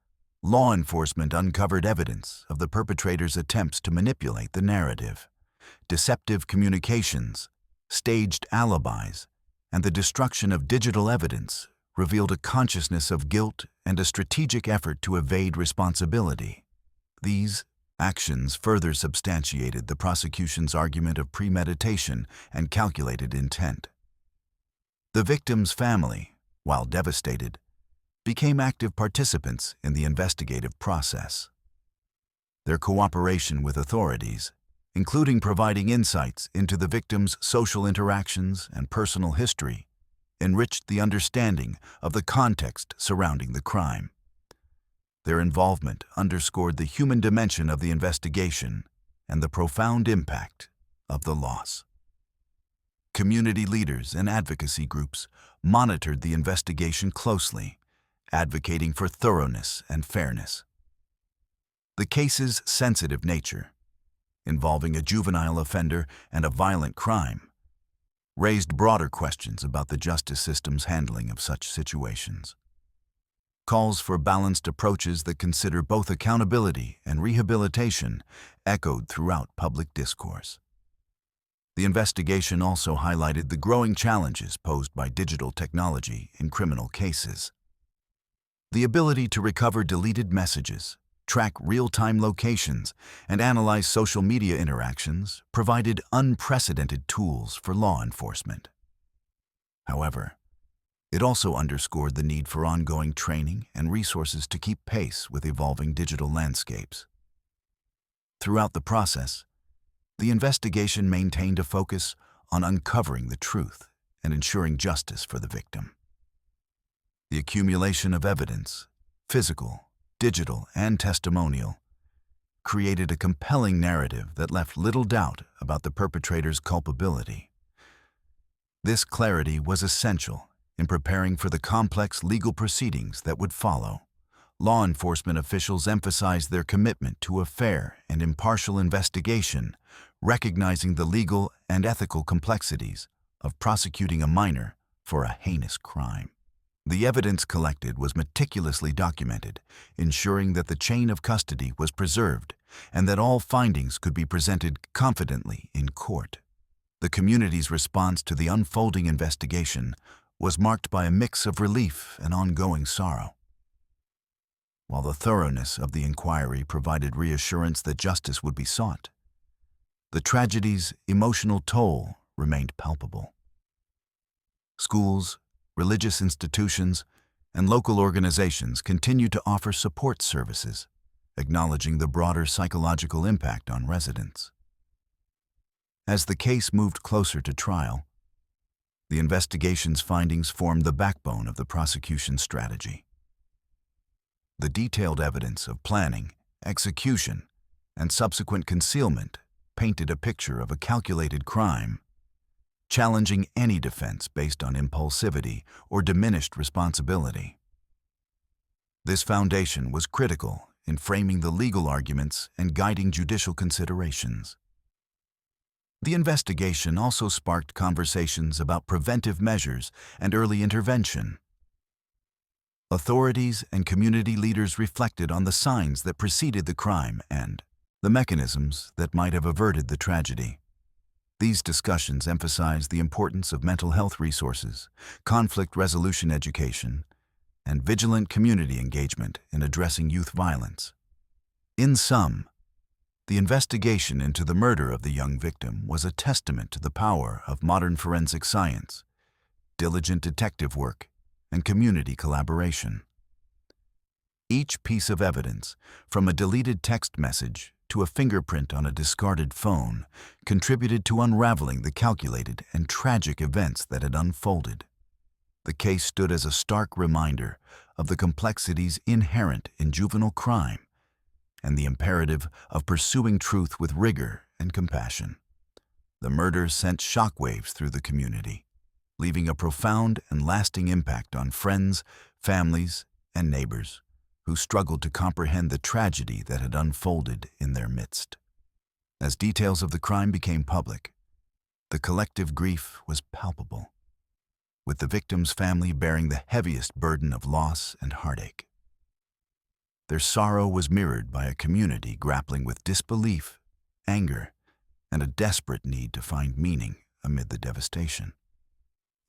law enforcement uncovered evidence of the perpetrator's attempts to manipulate the narrative. Deceptive communications, staged alibis, and the destruction of digital evidence revealed a consciousness of guilt and a strategic effort to evade responsibility. These actions further substantiated the prosecution's argument of premeditation and calculated intent. The victim's family, while devastated, became active participants in the investigative process. Their cooperation with authorities, including providing insights into the victim's social interactions and personal history, enriched the understanding of the context surrounding the crime. Their involvement underscored the human dimension of the investigation and the profound impact of the loss. Community leaders and advocacy groups monitored the investigation closely, advocating for thoroughness and fairness. The case's sensitive nature, involving a juvenile offender and a violent crime, raised broader questions about the justice system's handling of such situations. Calls for balanced approaches that consider both accountability and rehabilitation echoed throughout public discourse. The investigation also highlighted the growing challenges posed by digital technology in criminal cases. The ability to recover deleted messages, track real-time locations, and analyze social media interactions provided unprecedented tools for law enforcement. However, it also underscored the need for ongoing training and resources to keep pace with evolving digital landscapes. Throughout the process, the investigation maintained a focus on uncovering the truth and ensuring justice for the victim. The accumulation of evidence, physical, digital, and testimonial, created a compelling narrative that left little doubt about the perpetrator's culpability. This clarity was essential in preparing for the complex legal proceedings that would follow. Law enforcement officials emphasized their commitment to a fair and impartial investigation, recognizing the legal and ethical complexities of prosecuting a minor for a heinous crime. The evidence collected was meticulously documented, ensuring that the chain of custody was preserved and that all findings could be presented confidently in court. The community's response to the unfolding investigation was marked by a mix of relief and ongoing sorrow. While the thoroughness of the inquiry provided reassurance that justice would be sought, the tragedy's emotional toll remained palpable. Schools, religious institutions, and local organizations continued to offer support services, acknowledging the broader psychological impact on residents. As the case moved closer to trial, the investigation's findings formed the backbone of the prosecution's strategy. The detailed evidence of planning, execution, and subsequent concealment painted a picture of a calculated crime, challenging any defense based on impulsivity or diminished responsibility. This foundation was critical in framing the legal arguments and guiding judicial considerations. The investigation also sparked conversations about preventive measures and early intervention. Authorities and community leaders reflected on the signs that preceded the crime and the mechanisms that might have averted the tragedy. These discussions emphasized the importance of mental health resources, conflict resolution education, and vigilant community engagement in addressing youth violence. In sum, the investigation into the murder of the young victim was a testament to the power of modern forensic science, diligent detective work, and community collaboration. Each piece of evidence, from a deleted text message to a fingerprint on a discarded phone, contributed to unraveling the calculated and tragic events that had unfolded. The case stood as a stark reminder of the complexities inherent in juvenile crime and the imperative of pursuing truth with rigor and compassion. The murder sent shockwaves through the community, leaving a profound and lasting impact on friends, families, and neighbors who struggled to comprehend the tragedy that had unfolded in their midst. As details of the crime became public, the collective grief was palpable, with the victim's family bearing the heaviest burden of loss and heartache. Their sorrow was mirrored by a community grappling with disbelief, anger, and a desperate need to find meaning amid the devastation.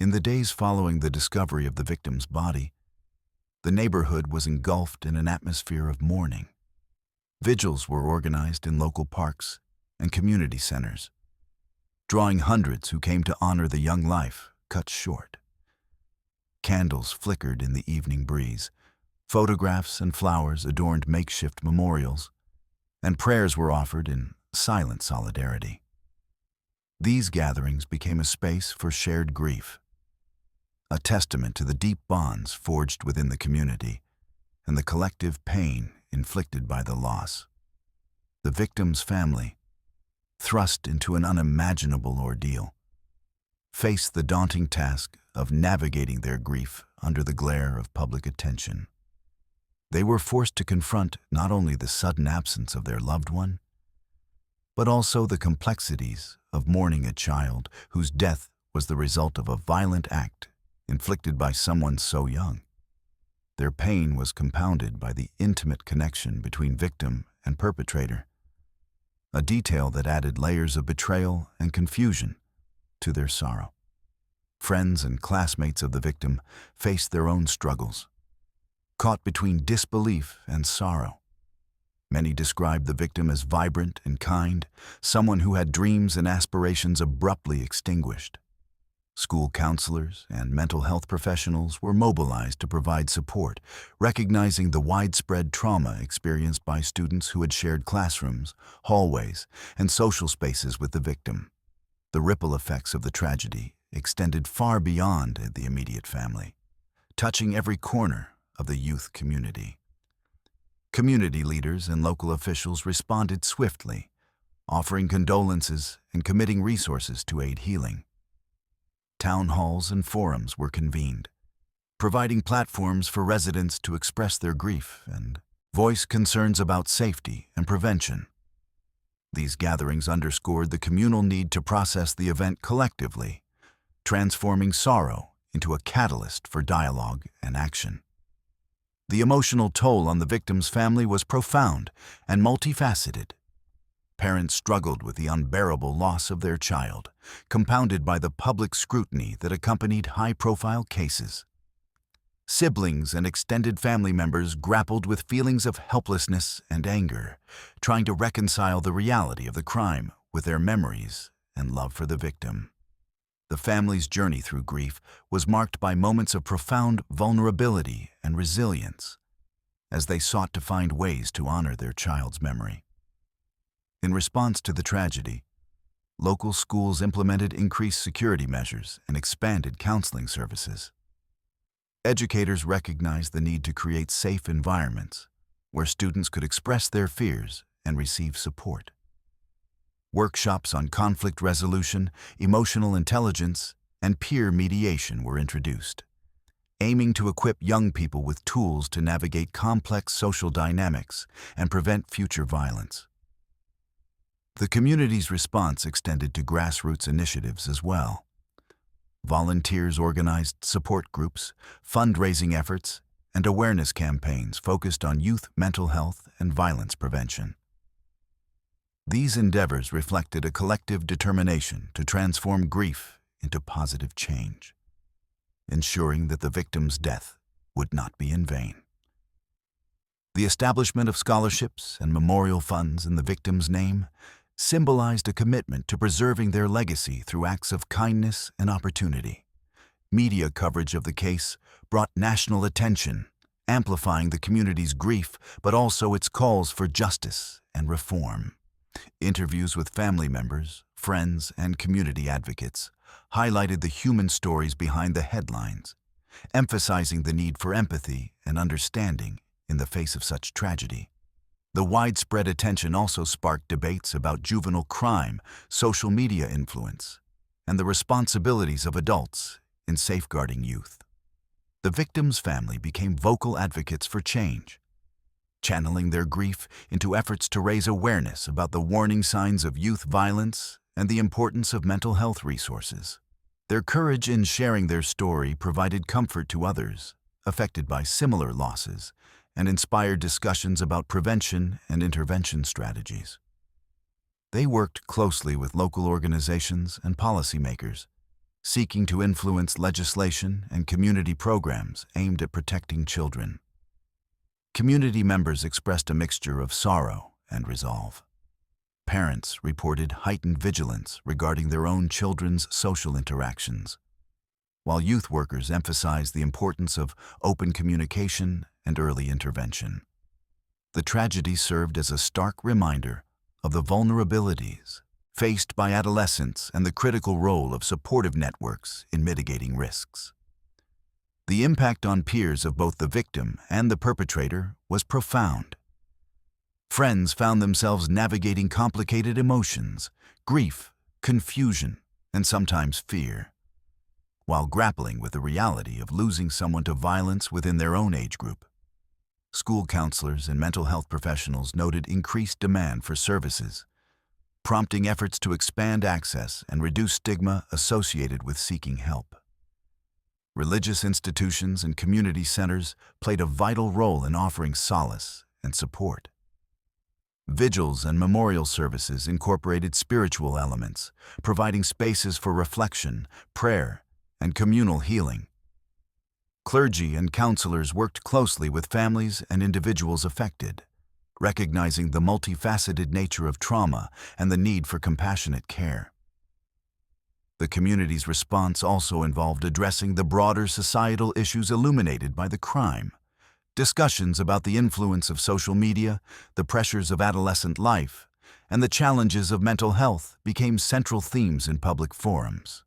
In the days following the discovery of the victim's body, the neighborhood was engulfed in an atmosphere of mourning. Vigils were organized in local parks and community centers, drawing hundreds who came to honor the young life cut short. Candles flickered in the evening breeze, photographs and flowers adorned makeshift memorials, and prayers were offered in silent solidarity. These gatherings became a space for shared grief, a testament to the deep bonds forged within the community and the collective pain inflicted by the loss. The victim's family, thrust into an unimaginable ordeal, faced the daunting task of navigating their grief under the glare of public attention. They were forced to confront not only the sudden absence of their loved one, but also the complexities of mourning a child whose death was the result of a violent act inflicted by someone so young. Their pain was compounded by the intimate connection between victim and perpetrator, a detail that added layers of betrayal and confusion to their sorrow. Friends and classmates of the victim faced their own struggles, caught between disbelief and sorrow. Many described the victim as vibrant and kind, someone who had dreams and aspirations abruptly extinguished. School counselors and mental health professionals were mobilized to provide support, recognizing the widespread trauma experienced by students who had shared classrooms, hallways, and social spaces with the victim. The ripple effects of the tragedy extended far beyond the immediate family, touching every corner of the youth community. Community leaders and local officials responded swiftly, offering condolences and committing resources to aid healing. Town halls and forums were convened, providing platforms for residents to express their grief and voice concerns about safety and prevention. These gatherings underscored the communal need to process the event collectively, transforming sorrow into a catalyst for dialogue and action. The emotional toll on the victim's family was profound and multifaceted. Parents struggled with the unbearable loss of their child, compounded by the public scrutiny that accompanied high-profile cases. Siblings and extended family members grappled with feelings of helplessness and anger, trying to reconcile the reality of the crime with their memories and love for the victim. The family's journey through grief was marked by moments of profound vulnerability and resilience, as they sought to find ways to honor their child's memory. In response to the tragedy, local schools implemented increased security measures and expanded counseling services. Educators recognized the need to create safe environments where students could express their fears and receive support. Workshops on conflict resolution, emotional intelligence, and peer mediation were introduced, aiming to equip young people with tools to navigate complex social dynamics and prevent future violence. The community's response extended to grassroots initiatives as well. Volunteers organized support groups, fundraising efforts, and awareness campaigns focused on youth mental health and violence prevention. These endeavors reflected a collective determination to transform grief into positive change, ensuring that the victim's death would not be in vain. The establishment of scholarships and memorial funds in the victim's name symbolized a commitment to preserving their legacy through acts of kindness and opportunity. Media coverage of the case brought national attention amplifying the community's grief but also its calls for justice and reform. Interviews with family members, friends, and community advocates highlighted the human stories behind the headlines, emphasizing the need for empathy and understanding in the face of such tragedy. The widespread attention also sparked debates about juvenile crime, social media influence, and the responsibilities of adults in safeguarding youth. The victim's family became vocal advocates for change, channeling their grief into efforts to raise awareness about the warning signs of youth violence and the importance of mental health resources. Their courage in sharing their story provided comfort to others affected by similar losses and inspired discussions about prevention and intervention strategies. They worked closely with local organizations and policymakers, seeking to influence legislation and community programs aimed at protecting children. Community members expressed a mixture of sorrow and resolve. Parents reported heightened vigilance regarding their own children's social interactions, while youth workers emphasized the importance of open communication and early intervention. The tragedy served as a stark reminder of the vulnerabilities faced by adolescents and the critical role of supportive networks in mitigating risks. The impact on peers of both the victim and the perpetrator was profound. Friends found themselves navigating complicated emotions, grief, confusion, and sometimes fear, while grappling with the reality of losing someone to violence within their own age group. School counselors and mental health professionals noted increased demand for services, prompting efforts to expand access and reduce stigma associated with seeking help. Religious institutions and community centers played a vital role in offering solace and support. Vigils and memorial services incorporated spiritual elements, providing spaces for reflection, prayer, and communal healing. Clergy and counselors worked closely with families and individuals affected, recognizing the multifaceted nature of trauma and the need for compassionate care. The community's response also involved addressing the broader societal issues illuminated by the crime. Discussions about the influence of social media, the pressures of adolescent life, and the challenges of mental health became central themes in public forums.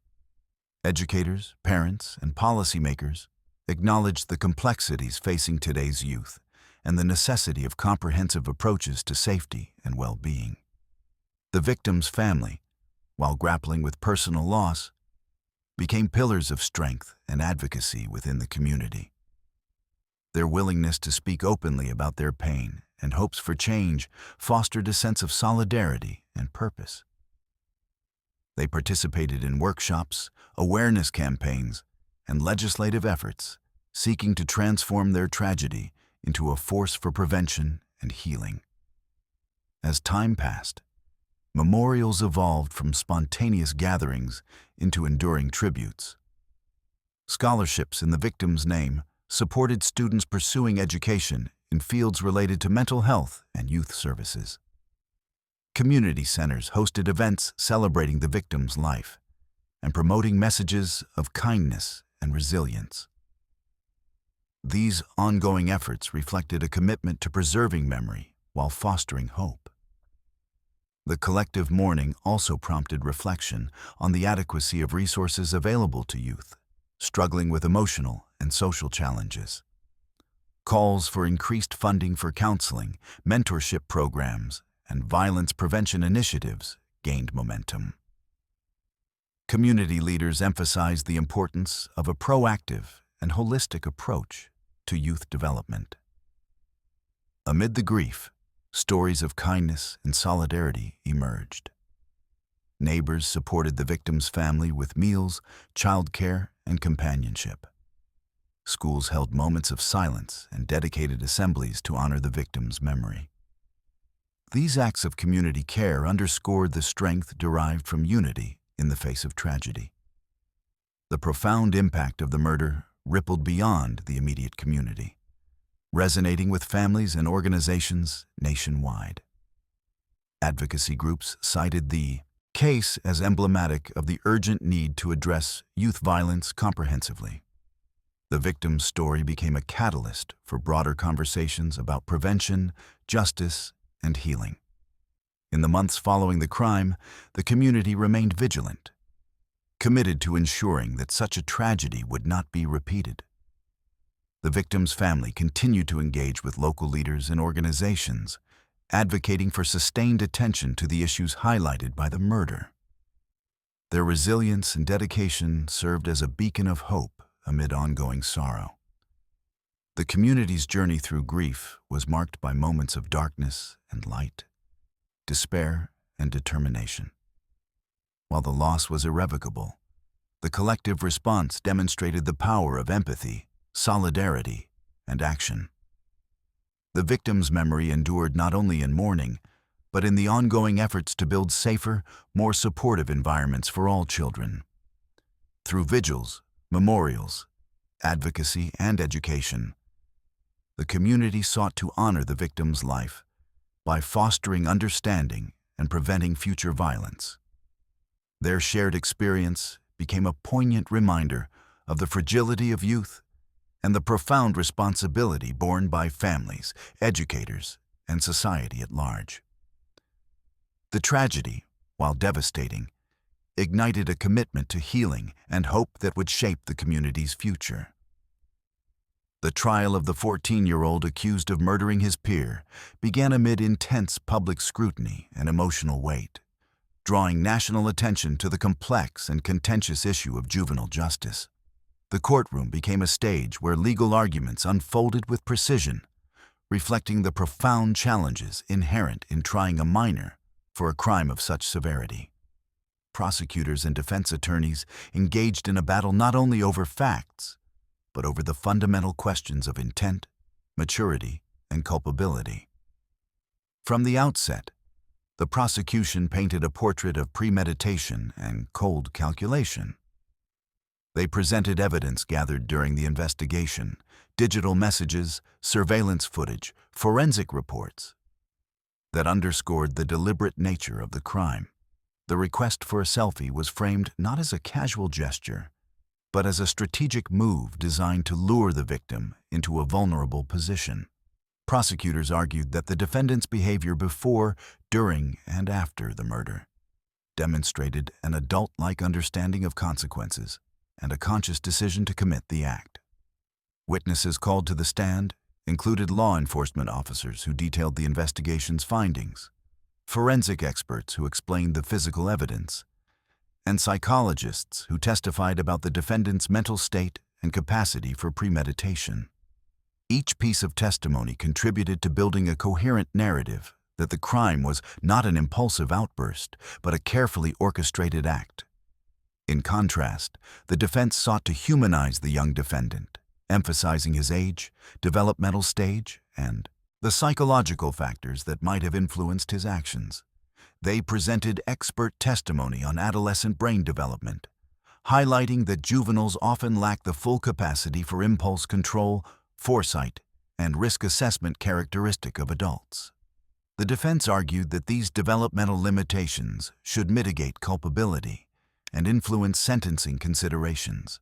Educators, parents, and policymakers acknowledged the complexities facing today's youth and the necessity of comprehensive approaches to safety and well-being. The victim's family, while grappling with personal loss, became pillars of strength and advocacy within the community. Their willingness to speak openly about their pain and hopes for change fostered a sense of solidarity and purpose. They participated in workshops, awareness campaigns, and legislative efforts, seeking to transform their tragedy into a force for prevention and healing. As time passed, memorials evolved from spontaneous gatherings into enduring tributes. Scholarships in the victim's name supported students pursuing education in fields related to mental health and youth services. Community centers hosted events celebrating the victim's life and promoting messages of kindness and resilience. These ongoing efforts reflected a commitment to preserving memory while fostering hope. The collective mourning also prompted reflection on the adequacy of resources available to youth struggling with emotional and social challenges. Calls for increased funding for counseling, mentorship programs, and violence prevention initiatives gained momentum. Community leaders emphasized the importance of a proactive and holistic approach to youth development. Amid the grief, stories of kindness and solidarity emerged. Neighbors supported the victim's family with meals, childcare, and companionship. Schools held moments of silence and dedicated assemblies to honor the victim's memory. These acts of community care underscored the strength derived from unity in the face of tragedy. The profound impact of the murder rippled beyond the immediate community, resonating with families and organizations nationwide. Advocacy groups cited the case as emblematic of the urgent need to address youth violence comprehensively. The victim's story became a catalyst for broader conversations about prevention, justice, and healing. In the months following the crime, the community remained vigilant, committed to ensuring that such a tragedy would not be repeated. The victim's family continued to engage with local leaders and organizations, advocating for sustained attention to the issues highlighted by the murder. Their resilience and dedication served as a beacon of hope amid ongoing sorrow. The community's journey through grief was marked by moments of darkness and light, despair and determination. While the loss was irrevocable, the collective response demonstrated the power of empathy, solidarity, and action. The victim's memory endured not only in mourning, but in the ongoing efforts to build safer, more supportive environments for all children. Through vigils, memorials, advocacy, and education, the community sought to honor the victim's life by fostering understanding and preventing future violence. Their shared experience became a poignant reminder of the fragility of youth and the profound responsibility borne by families, educators, and society at large. The tragedy, while devastating, ignited a commitment to healing and hope that would shape the community's future. The trial of the 14-year-old accused of murdering his peer began amid intense public scrutiny and emotional weight, drawing national attention to the complex and contentious issue of juvenile justice. The courtroom became a stage where legal arguments unfolded with precision, reflecting the profound challenges inherent in trying a minor for a crime of such severity. Prosecutors and defense attorneys engaged in a battle not only over facts, but over the fundamental questions of intent, maturity, and culpability. From the outset, the prosecution painted a portrait of premeditation and cold calculation. They presented evidence gathered during the investigation, digital messages, surveillance footage, forensic reports, that underscored the deliberate nature of the crime. The request for a selfie was framed not as a casual gesture, but as a strategic move designed to lure the victim into a vulnerable position. Prosecutors argued that the defendant's behavior before, during, and after the murder demonstrated an adult-like understanding of consequences and a conscious decision to commit the act. Witnesses called to the stand included law enforcement officers who detailed the investigation's findings, forensic experts who explained the physical evidence, and psychologists who testified about the defendant's mental state and capacity for premeditation. Each piece of testimony contributed to building a coherent narrative that the crime was not an impulsive outburst, but a carefully orchestrated act. In contrast, the defense sought to humanize the young defendant, emphasizing his age, developmental stage, and the psychological factors that might have influenced his actions. They presented expert testimony on adolescent brain development, highlighting that juveniles often lack the full capacity for impulse control, foresight, and risk assessment characteristic of adults. The defense argued that these developmental limitations should mitigate culpability and influence sentencing considerations.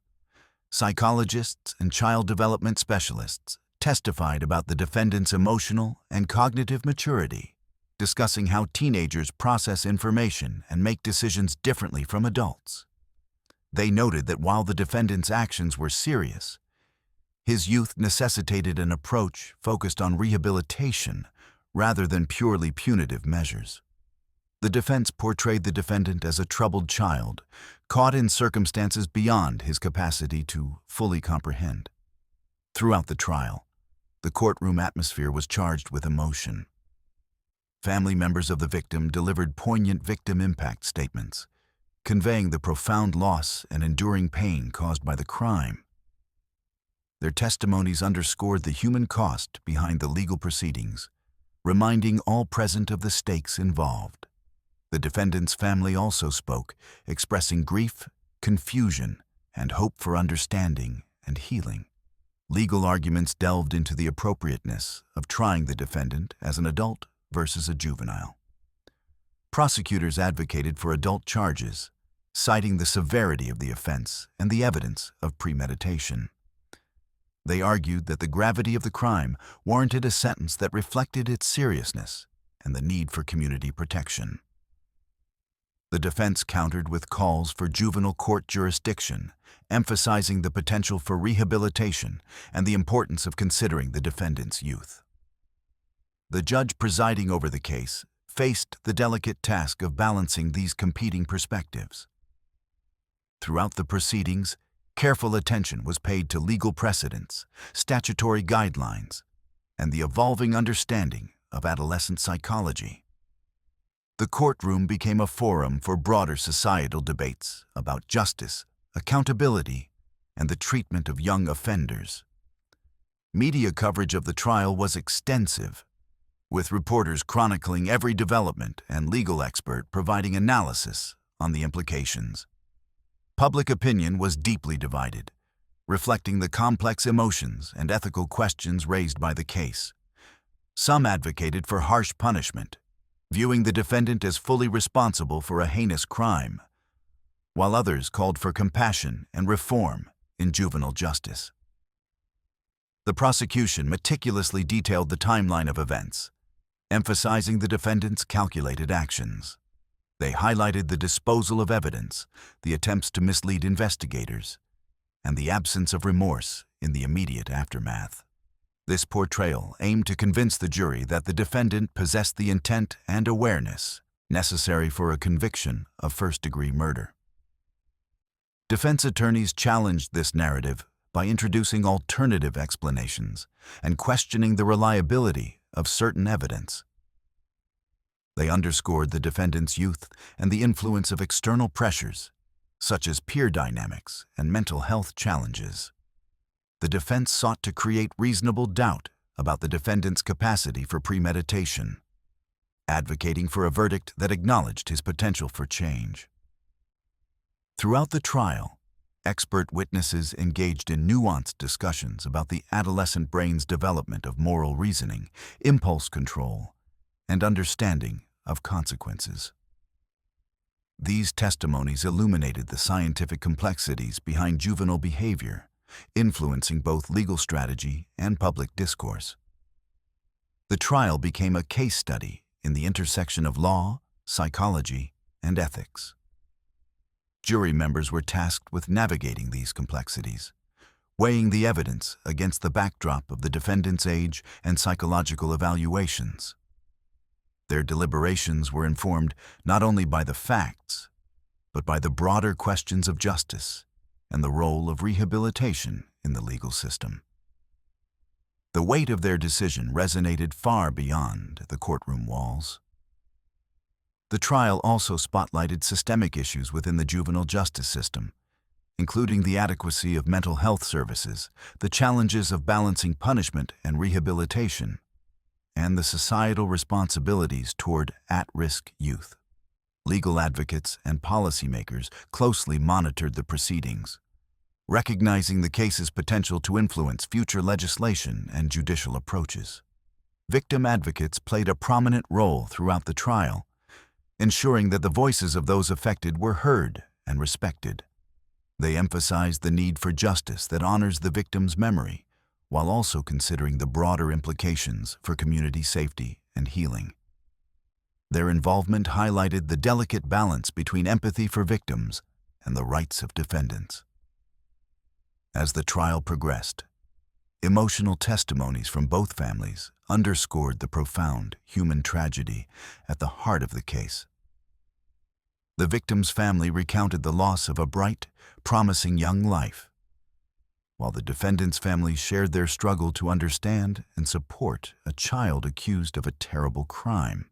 Psychologists and child development specialists testified about the defendant's emotional and cognitive maturity, discussing how teenagers process information and make decisions differently from adults. They noted that while the defendant's actions were serious, his youth necessitated an approach focused on rehabilitation rather than purely punitive measures. The defense portrayed the defendant as a troubled child, caught in circumstances beyond his capacity to fully comprehend. Throughout the trial, the courtroom atmosphere was charged with emotion. Family members of the victim delivered poignant victim impact statements, conveying the profound loss and enduring pain caused by the crime. Their testimonies underscored the human cost behind the legal proceedings, reminding all present of the stakes involved. The defendant's family also spoke, expressing grief, confusion, and hope for understanding and healing. Legal arguments delved into the appropriateness of trying the defendant as an adult versus a juvenile. Prosecutors advocated for adult charges, citing the severity of the offense and the evidence of premeditation. They argued that the gravity of the crime warranted a sentence that reflected its seriousness and the need for community protection. The defense countered with calls for juvenile court jurisdiction, emphasizing the potential for rehabilitation and the importance of considering the defendant's youth. The judge presiding over the case faced the delicate task of balancing these competing perspectives. Throughout the proceedings, careful attention was paid to legal precedents, statutory guidelines, and the evolving understanding of adolescent psychology. The courtroom became a forum for broader societal debates about justice, accountability, and the treatment of young offenders. Media coverage of the trial was extensive, with reporters chronicling every development and legal expert providing analysis on the implications. Public opinion was deeply divided, reflecting the complex emotions and ethical questions raised by the case. Some advocated for harsh punishment, viewing the defendant as fully responsible for a heinous crime, while others called for compassion and reform in juvenile justice. The prosecution meticulously detailed the timeline of events, emphasizing the defendant's calculated actions. They highlighted the disposal of evidence, the attempts to mislead investigators, and the absence of remorse in the immediate aftermath. This portrayal aimed to convince the jury that the defendant possessed the intent and awareness necessary for a conviction of first-degree murder. Defense attorneys challenged this narrative by introducing alternative explanations and questioning the reliability of certain evidence. They underscored the defendant's youth and the influence of external pressures, such as peer dynamics and mental health challenges. The defense sought to create reasonable doubt about the defendant's capacity for premeditation, advocating for a verdict that acknowledged his potential for change. Throughout the trial, expert witnesses engaged in nuanced discussions about the adolescent brain's development of moral reasoning, impulse control, and understanding of consequences. These testimonies illuminated the scientific complexities behind juvenile behavior, influencing both legal strategy and public discourse. The trial became a case study in the intersection of law, psychology, and ethics. Jury members were tasked with navigating these complexities, weighing the evidence against the backdrop of the defendant's age and psychological evaluations. Their deliberations were informed not only by the facts, but by the broader questions of justice and the role of rehabilitation in the legal system. The weight of their decision resonated far beyond the courtroom walls. The trial also spotlighted systemic issues within the juvenile justice system, including the adequacy of mental health services, the challenges of balancing punishment and rehabilitation, and the societal responsibilities toward at-risk youth. Legal advocates and policymakers closely monitored the proceedings, recognizing the case's potential to influence future legislation and judicial approaches. Victim advocates played a prominent role throughout the trial, ensuring that the voices of those affected were heard and respected. They emphasized the need for justice that honors the victim's memory, while also considering the broader implications for community safety and healing. Their involvement highlighted the delicate balance between empathy for victims and the rights of defendants. As the trial progressed, emotional testimonies from both families underscored the profound human tragedy at the heart of the case. The victim's family recounted the loss of a bright, promising young life, while the defendant's family shared their struggle to understand and support a child accused of a terrible crime.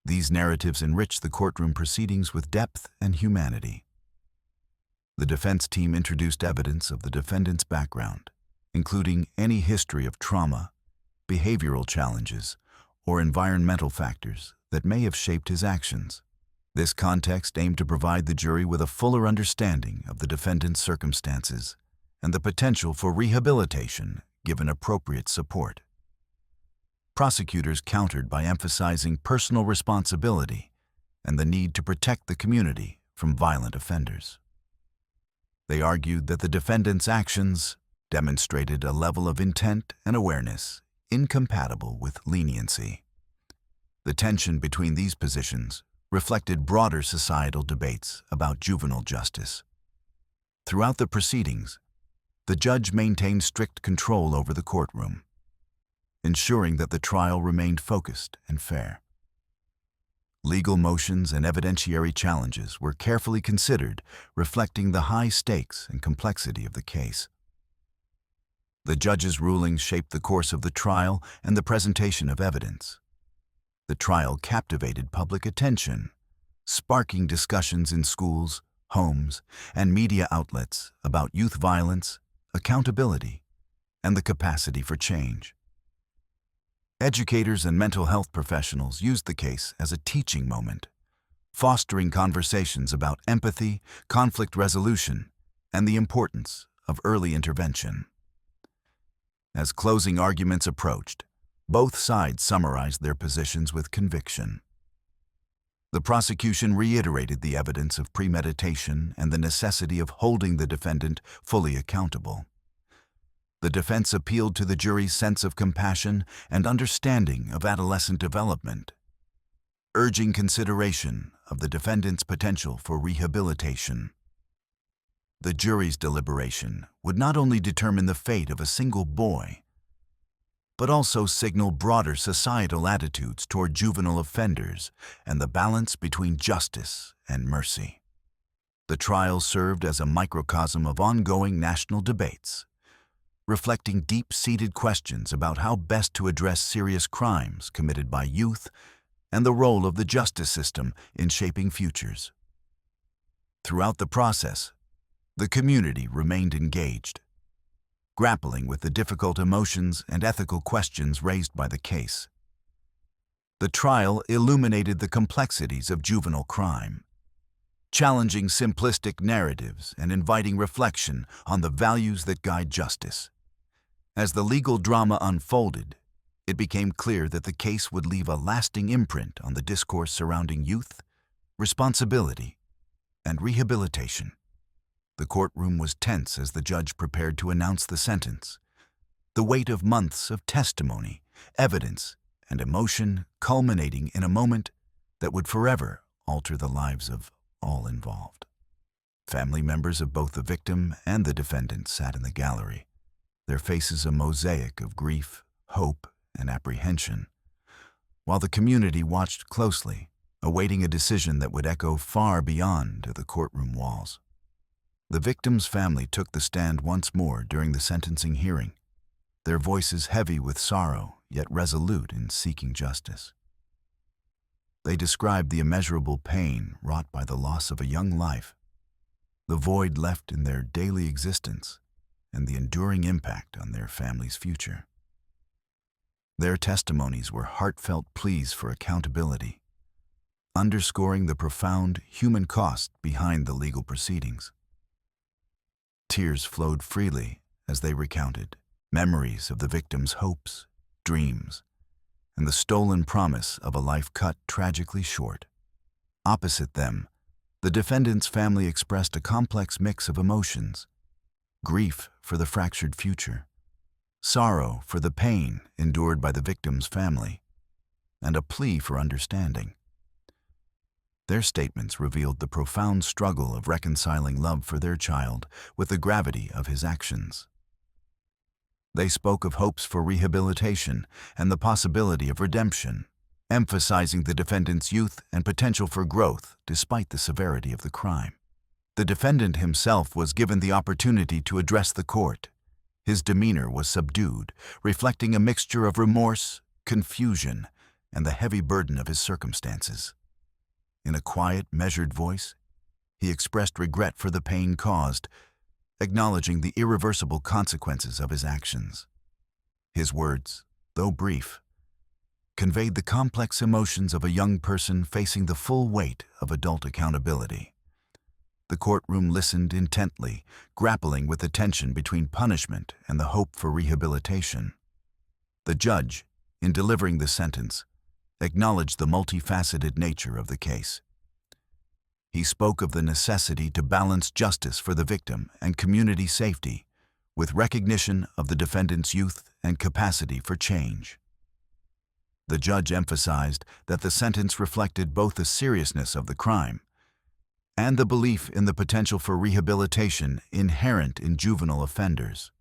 These narratives enriched the courtroom proceedings with depth and humanity. The defense team introduced evidence of the defendant's background, including any history of trauma, behavioral challenges, or environmental factors that may have shaped his actions. This context aimed to provide the jury with a fuller understanding of the defendant's circumstances and the potential for rehabilitation given appropriate support. Prosecutors countered by emphasizing personal responsibility and the need to protect the community from violent offenders. They argued that the defendant's actions demonstrated a level of intent and awareness incompatible with leniency. The tension between these positions reflected broader societal debates about juvenile justice. Throughout the proceedings, the judge maintained strict control over the courtroom, ensuring that the trial remained focused and fair. Legal motions and evidentiary challenges were carefully considered, reflecting the high stakes and complexity of the case. The judge's rulings shaped the course of the trial and the presentation of evidence. The trial captivated public attention, sparking discussions in schools, homes, and media outlets about youth violence, accountability, and the capacity for change. Educators and mental health professionals used the case as a teaching moment, fostering conversations about empathy, conflict resolution, and the importance of early intervention. As closing arguments approached, both sides summarized their positions with conviction. The prosecution reiterated the evidence of premeditation and the necessity of holding the defendant fully accountable. The defense appealed to the jury's sense of compassion and understanding of adolescent development, urging consideration of the defendant's potential for rehabilitation. The jury's deliberation would not only determine the fate of a single boy, but also signal broader societal attitudes toward juvenile offenders and the balance between justice and mercy. The trial served as a microcosm of ongoing national debates, reflecting deep-seated questions about how best to address serious crimes committed by youth and the role of the justice system in shaping futures. Throughout the process, the community remained engaged, grappling with the difficult emotions and ethical questions raised by the case. The trial illuminated the complexities of juvenile crime, challenging simplistic narratives and inviting reflection on the values that guide justice. As the legal drama unfolded, it became clear that the case would leave a lasting imprint on the discourse surrounding youth, responsibility, and rehabilitation. The courtroom was tense as the judge prepared to announce the sentence. The weight of months of testimony, evidence, and emotion culminating in a moment that would forever alter the lives of all involved. Family members of both the victim and the defendant sat in the gallery, their faces a mosaic of grief, hope, and apprehension, while the community watched closely, awaiting a decision that would echo far beyond the courtroom walls. The victim's family took the stand once more during the sentencing hearing, their voices heavy with sorrow, yet resolute in seeking justice. They described the immeasurable pain wrought by the loss of a young life, the void left in their daily existence, and the enduring impact on their family's future. Their testimonies were heartfelt pleas for accountability, underscoring the profound human cost behind the legal proceedings. Tears flowed freely as they recounted memories of the victim's hopes, dreams, and the stolen promise of a life cut tragically short. Opposite them, the defendant's family expressed a complex mix of emotions: grief for the fractured future, sorrow for the pain endured by the victim's family, and a plea for understanding. Their statements revealed the profound struggle of reconciling love for their child with the gravity of his actions. They spoke of hopes for rehabilitation and the possibility of redemption, emphasizing the defendant's youth and potential for growth despite the severity of the crime. The defendant himself was given the opportunity to address the court. His demeanor was subdued, reflecting a mixture of remorse, confusion, and the heavy burden of his circumstances. In a quiet, measured voice, he expressed regret for the pain caused, acknowledging the irreversible consequences of his actions. His words, though brief, conveyed the complex emotions of a young person facing the full weight of adult accountability. The courtroom listened intently, grappling with the tension between punishment and the hope for rehabilitation. The judge, in delivering the sentence, acknowledged the multifaceted nature of the case. He spoke of the necessity to balance justice for the victim and community safety, with recognition of the defendant's youth and capacity for change. The judge emphasized that the sentence reflected both the seriousness of the crime and the belief in the potential for rehabilitation inherent in juvenile offenders.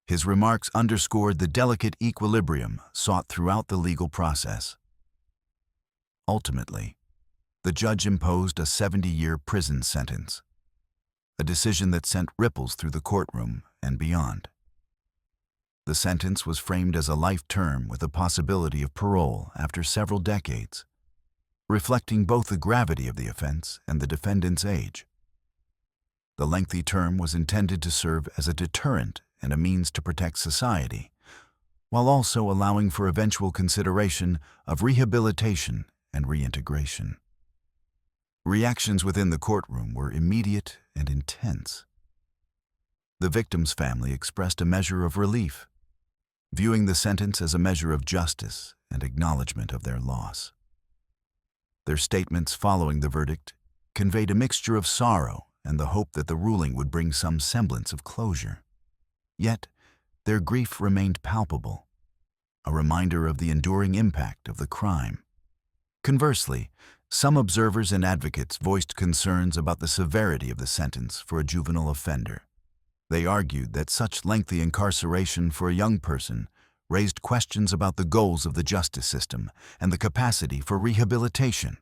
His remarks underscored the delicate equilibrium sought throughout the legal process. Ultimately, the judge imposed a 70-year prison sentence, a decision that sent ripples through the courtroom and beyond. The sentence was framed as a life term with a possibility of parole after several decades, reflecting both the gravity of the offense and the defendant's age. The lengthy term was intended to serve as a deterrent and a means to protect society, while also allowing for eventual consideration of rehabilitation and reintegration. Reactions within the courtroom were immediate and intense. The victim's family expressed a measure of relief, viewing the sentence as a measure of justice and acknowledgement of their loss. Their statements following the verdict conveyed a mixture of sorrow and the hope that the ruling would bring some semblance of closure. Yet, their grief remained palpable, a reminder of the enduring impact of the crime. Conversely, some observers and advocates voiced concerns about the severity of the sentence for a juvenile offender. They argued that such lengthy incarceration for a young person raised questions about the goals of the justice system and the capacity for rehabilitation.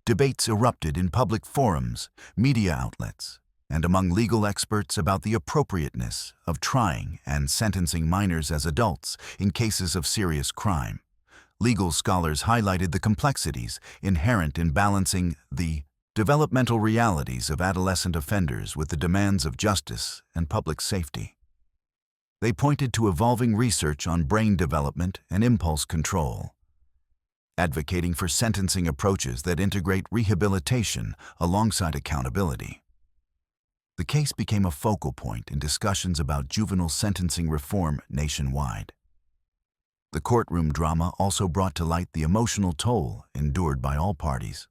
Debates erupted in public forums, media outlets, and among legal experts about the appropriateness of trying and sentencing minors as adults in cases of serious crime. Legal scholars highlighted the complexities inherent in balancing the developmental realities of adolescent offenders with the demands of justice and public safety. They pointed to evolving research on brain development and impulse control, advocating for sentencing approaches that integrate rehabilitation alongside accountability. The case became a focal point in discussions about juvenile sentencing reform nationwide. The courtroom drama also brought to light the emotional toll endured by all parties.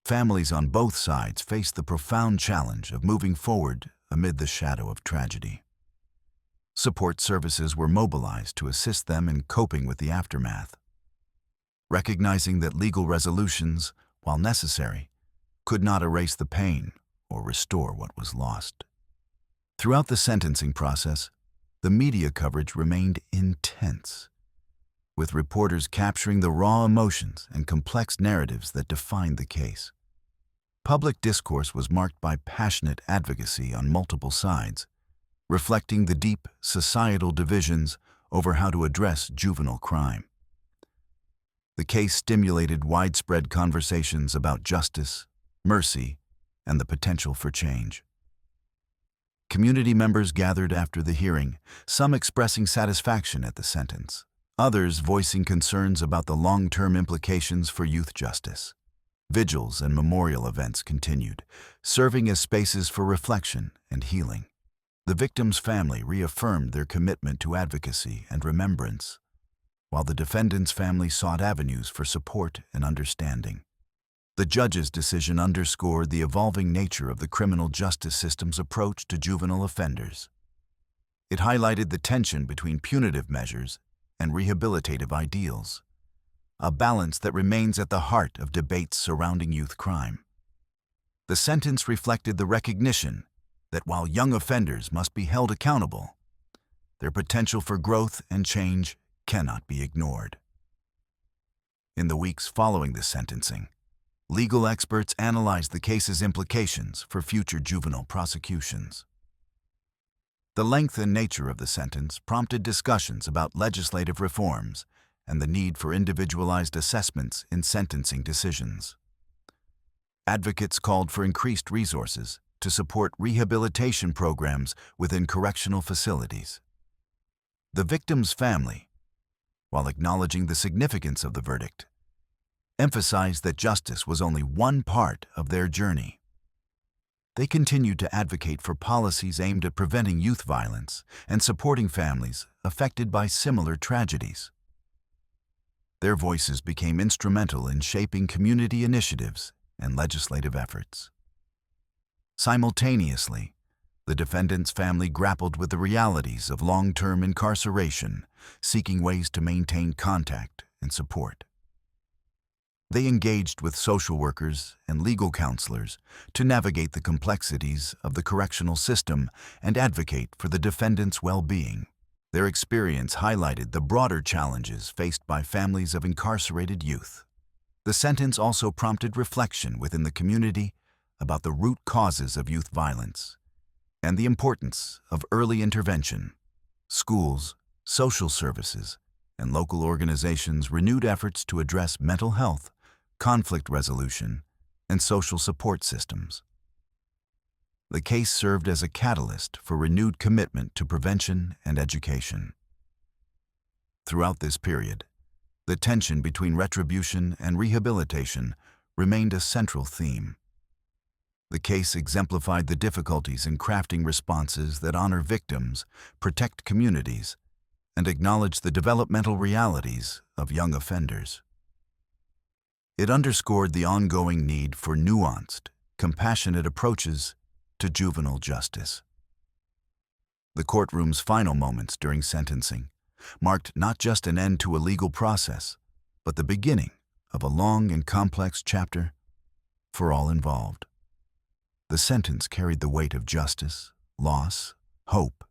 Families on both sides faced the profound challenge of moving forward amid the shadow of tragedy. Support services were mobilized to assist them in coping with the aftermath, recognizing that legal resolutions, while necessary, could not erase the pain or restore what was lost. Throughout the sentencing process, the media coverage remained intense, with reporters capturing the raw emotions and complex narratives that defined the case. Public discourse was marked by passionate advocacy on multiple sides, reflecting the deep societal divisions over how to address juvenile crime. The case stimulated widespread conversations about justice, mercy, and the potential for change. Community members gathered after the hearing, some expressing satisfaction at the sentence, others voicing concerns about the long-term implications for youth justice. Vigils and memorial events continued, serving as spaces for reflection and healing. The victim's family reaffirmed their commitment to advocacy and remembrance, while the defendant's family sought avenues for support and understanding. The judge's decision underscored the evolving nature of the criminal justice system's approach to juvenile offenders. It highlighted the tension between punitive measures and rehabilitative ideals, a balance that remains at the heart of debates surrounding youth crime. The sentence reflected the recognition that while young offenders must be held accountable, their potential for growth and change cannot be ignored. In the weeks following the sentencing, legal experts analyzed the case's implications for future juvenile prosecutions. The length and nature of the sentence prompted discussions about legislative reforms and the need for individualized assessments in sentencing decisions. Advocates called for increased resources to support rehabilitation programs within correctional facilities. The victim's family, while acknowledging the significance of the verdict, emphasized that justice was only one part of their journey. They continued to advocate for policies aimed at preventing youth violence and supporting families affected by similar tragedies. Their voices became instrumental in shaping community initiatives and legislative efforts. Simultaneously, The defendant's family grappled with the realities of long-term incarceration, seeking ways to maintain contact and support. They engaged with social workers and legal counselors to navigate the complexities of the correctional system and advocate for the defendant's well-being. Their experience highlighted the broader challenges faced by families of incarcerated youth. The sentence also prompted reflection within the community about the root causes of youth violence and the importance of early intervention. Schools, social services, and local organizations renewed efforts to address mental health, conflict resolution, and social support systems. The case served as a catalyst for renewed commitment to prevention and education. Throughout this period, the tension between retribution and rehabilitation remained a central theme. The case exemplified the difficulties in crafting responses that honor victims, protect communities, and acknowledge the developmental realities of young offenders. It underscored the ongoing need for nuanced, compassionate approaches to juvenile justice. The courtroom's final moments during sentencing marked not just an end to a legal process, but the beginning of a long and complex chapter for all involved. The sentence carried the weight of justice, loss, hope,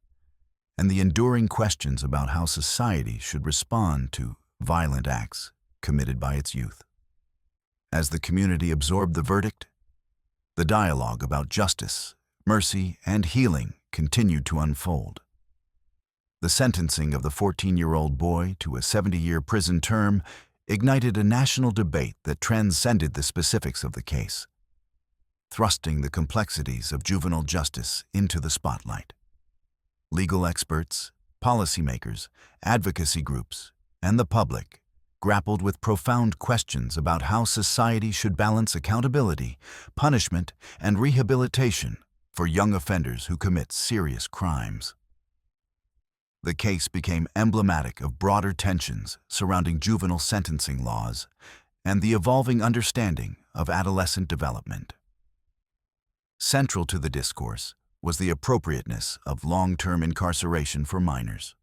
and the enduring questions about how society should respond to violent acts committed by its youth. As the community absorbed the verdict, the dialogue about justice, mercy, and healing continued to unfold. The sentencing of the 14-year-old boy to a 70-year prison term ignited a national debate that transcended the specifics of the case, thrusting the complexities of juvenile justice into the spotlight. Legal experts, policymakers, advocacy groups, and the public grappled with profound questions about how society should balance accountability, punishment, and rehabilitation for young offenders who commit serious crimes. The case became emblematic of broader tensions surrounding juvenile sentencing laws and the evolving understanding of adolescent development. Central to the discourse was the appropriateness of long-term incarceration for minors.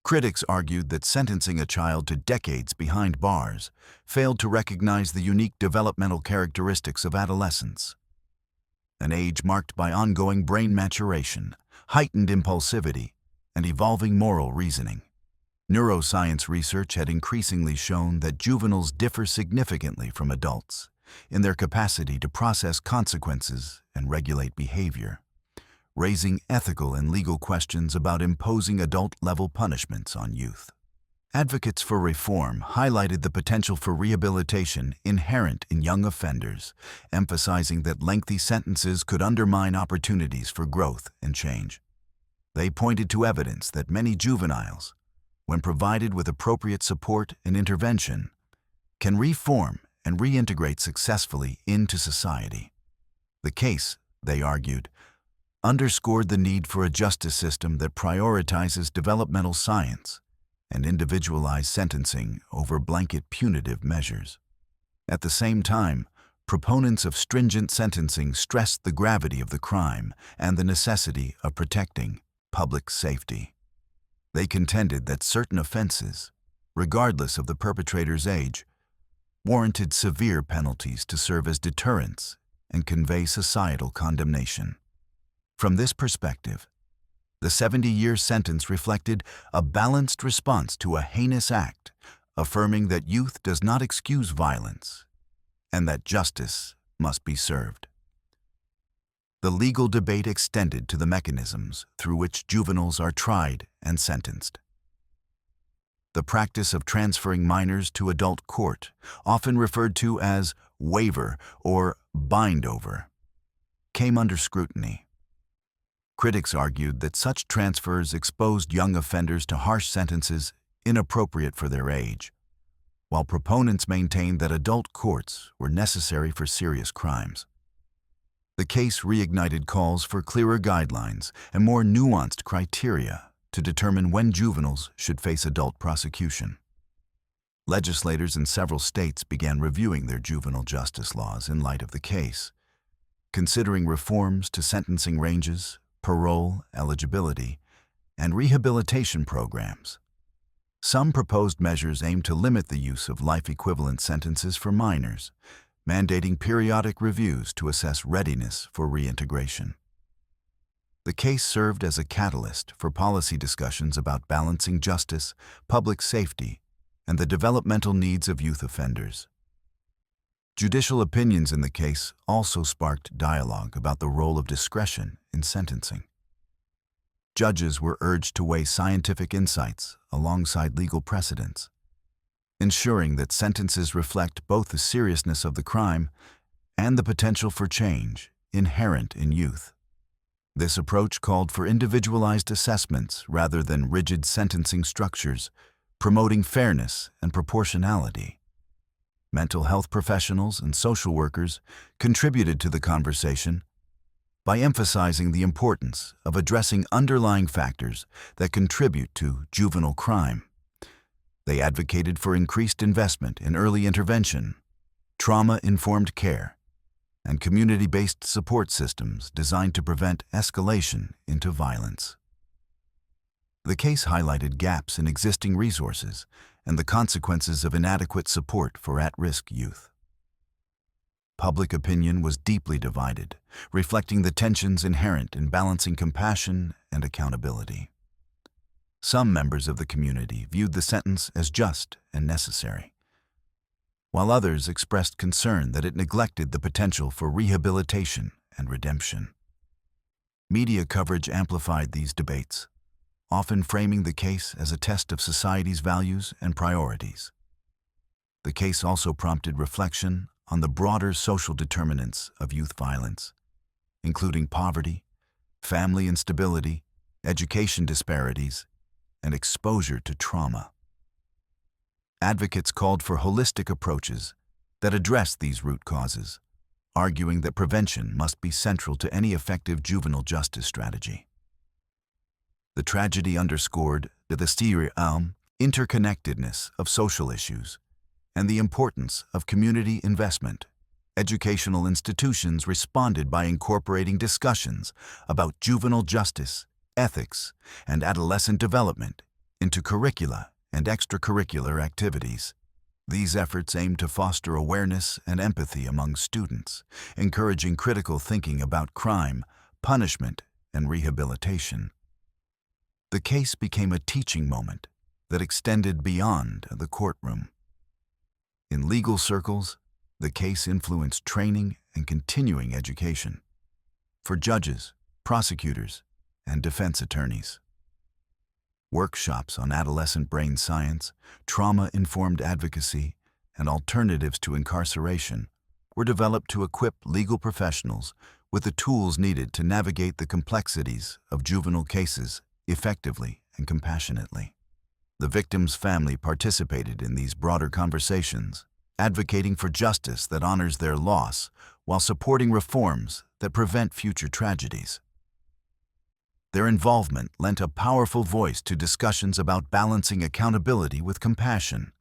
Critics argued that sentencing a child to decades behind bars failed to recognize the unique developmental characteristics of adolescence, an age marked by ongoing brain maturation, heightened impulsivity, and evolving moral reasoning. Neuroscience research had increasingly shown that juveniles differ significantly from adults in their capacity to process consequences and regulate behavior, raising ethical and legal questions about imposing adult-level punishments on youth. Advocates for reform highlighted the potential for rehabilitation inherent in young offenders, emphasizing that lengthy sentences could undermine opportunities for growth and change. They pointed to evidence that many juveniles, when provided with appropriate support and intervention, can reform and reintegrate successfully into society. The case, they argued, underscored the need for a justice system that prioritizes developmental science and individualized sentencing over blanket punitive measures. At the same time, proponents of stringent sentencing stressed the gravity of the crime and the necessity of protecting public safety. They contended that certain offenses, regardless of the perpetrator's age, warranted severe penalties to serve as deterrents and convey societal condemnation. From this perspective, the 70-year sentence reflected a balanced response to a heinous act, affirming that youth does not excuse violence and that justice must be served. The legal debate extended to the mechanisms through which juveniles are tried and sentenced. The practice of transferring minors to adult court, often referred to as waiver or bind-over, came under scrutiny. Critics argued that such transfers exposed young offenders to harsh sentences inappropriate for their age, while proponents maintained that adult courts were necessary for serious crimes. The case reignited calls for clearer guidelines and more nuanced criteria to determine when juveniles should face adult prosecution. Legislators in several states began reviewing their juvenile justice laws in light of the case, considering reforms to sentencing ranges, parole, eligibility, and rehabilitation programs. Some proposed measures aim to limit the use of life-equivalent sentences for minors, mandating periodic reviews to assess readiness for reintegration. The case served as a catalyst for policy discussions about balancing justice, public safety, and the developmental needs of youth offenders. Judicial opinions in the case also sparked dialogue about the role of discretion in sentencing. Judges were urged to weigh scientific insights alongside legal precedents, ensuring that sentences reflect both the seriousness of the crime and the potential for change inherent in youth. This approach called for individualized assessments rather than rigid sentencing structures, promoting fairness and proportionality. Mental health professionals and social workers contributed to the conversation by emphasizing the importance of addressing underlying factors that contribute to juvenile crime. They advocated for increased investment in early intervention, trauma-informed care, and community-based support systems designed to prevent escalation into violence. The case highlighted gaps in existing resources and the consequences of inadequate support for at-risk youth. Public opinion was deeply divided, reflecting the tensions inherent in balancing compassion and accountability. Some members of the community viewed the sentence as just and necessary, while others expressed concern that it neglected the potential for rehabilitation and redemption. Media coverage amplified these debates, often framing the case as a test of society's values and priorities. The case also prompted reflection on the broader social determinants of youth violence, including poverty, family instability, education disparities, and exposure to trauma. Advocates called for holistic approaches that address these root causes, arguing that prevention must be central to any effective juvenile justice strategy. The tragedy underscored the interconnectedness of social issues and the importance of community investment. Educational institutions responded by incorporating discussions about juvenile justice, ethics, and adolescent development into curricula and extracurricular activities. These efforts aim to foster awareness and empathy among students, encouraging critical thinking about crime, punishment, and rehabilitation. The case became a teaching moment that extended beyond the courtroom. In legal circles, the case influenced training and continuing education for judges, prosecutors, and defense attorneys. Workshops on adolescent brain science, trauma-informed advocacy, and alternatives to incarceration were developed to equip legal professionals with the tools needed to navigate the complexities of juvenile cases effectively and compassionately. The victim's family participated in these broader conversations, advocating for justice that honors their loss while supporting reforms that prevent future tragedies. Their involvement lent a powerful voice to discussions about balancing accountability with compassion,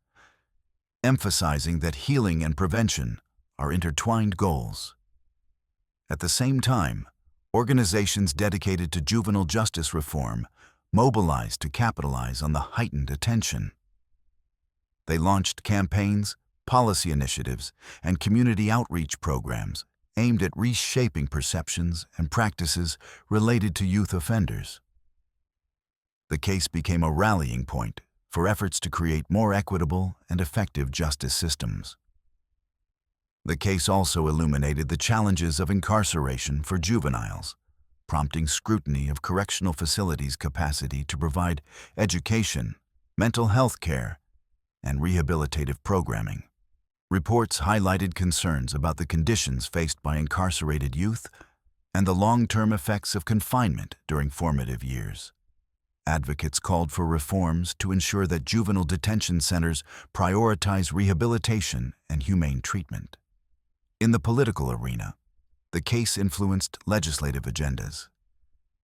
emphasizing that healing and prevention are intertwined goals. At the same time, organizations dedicated to juvenile justice reform mobilized to capitalize on the heightened attention. They launched campaigns, policy initiatives, and community outreach programs aimed at reshaping perceptions and practices related to youth offenders. The case became a rallying point for efforts to create more equitable and effective justice systems. The case also illuminated the challenges of incarceration for juveniles, prompting scrutiny of correctional facilities' capacity to provide education, mental health care, and rehabilitative programming. Reports highlighted concerns about the conditions faced by incarcerated youth and the long-term effects of confinement during formative years. Advocates called for reforms to ensure that juvenile detention centers prioritize rehabilitation and humane treatment. In the political arena, the case influenced legislative agendas,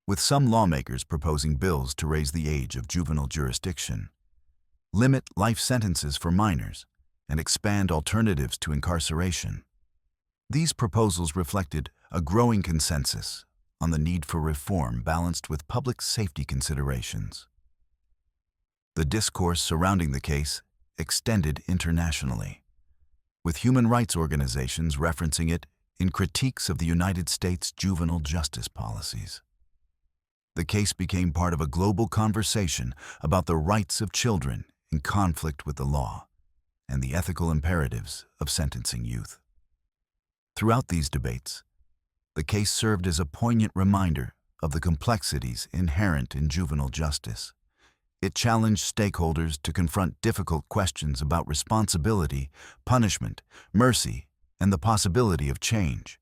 with some lawmakers proposing bills to raise the age of juvenile jurisdiction, limit life sentences for minors, and expand alternatives to incarceration. These proposals reflected a growing consensus on the need for reform balanced with public safety considerations. The discourse surrounding the case extended internationally, with human rights organizations referencing it in critiques of the United States juvenile justice policies. The case became part of a global conversation about the rights of children in conflict with the law and the ethical imperatives of sentencing youth. Throughout these debates, the case served as a poignant reminder of the complexities inherent in juvenile justice. It challenged stakeholders to confront difficult questions about responsibility, punishment, mercy, and the possibility of change.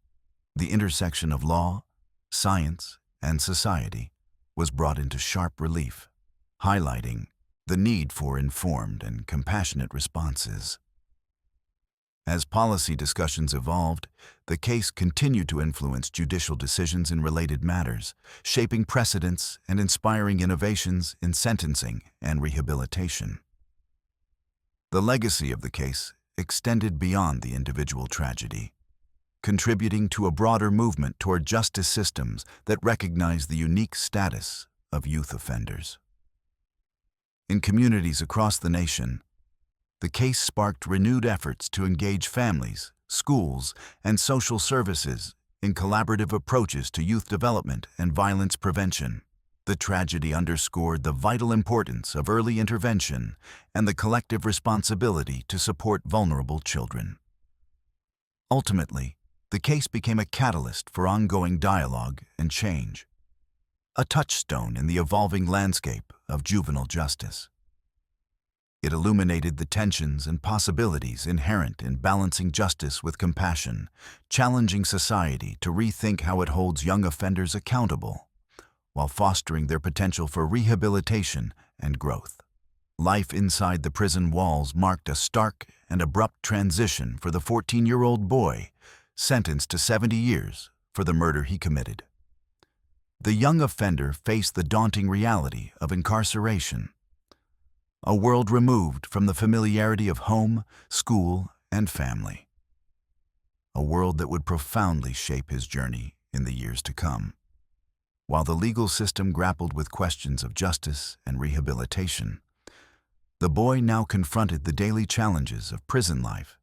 The intersection of law, science, and society was brought into sharp relief, highlighting the need for informed and compassionate responses. As policy discussions evolved, the case continued to influence judicial decisions in related matters, shaping precedents and inspiring innovations in sentencing and rehabilitation. The legacy of the case extended beyond the individual tragedy, contributing to a broader movement toward justice systems that recognize the unique status of youth offenders. In communities across the nation, the case sparked renewed efforts to engage families, schools, and social services in collaborative approaches to youth development and violence prevention. The tragedy underscored the vital importance of early intervention and the collective responsibility to support vulnerable children. Ultimately, the case became a catalyst for ongoing dialogue and change, a touchstone in the evolving landscape of juvenile justice. It illuminated the tensions and possibilities inherent in balancing justice with compassion, challenging society to rethink how it holds young offenders accountable, while fostering their potential for rehabilitation and growth. Life inside the prison walls marked a stark and abrupt transition for the 14-year-old boy sentenced to 70 years for the murder he committed. The young offender faced the daunting reality of incarceration, a world removed from the familiarity of home, school, and family. A world that would profoundly shape his journey in the years to come. While the legal system grappled with questions of justice and rehabilitation, the boy now confronted the daily challenges of prison life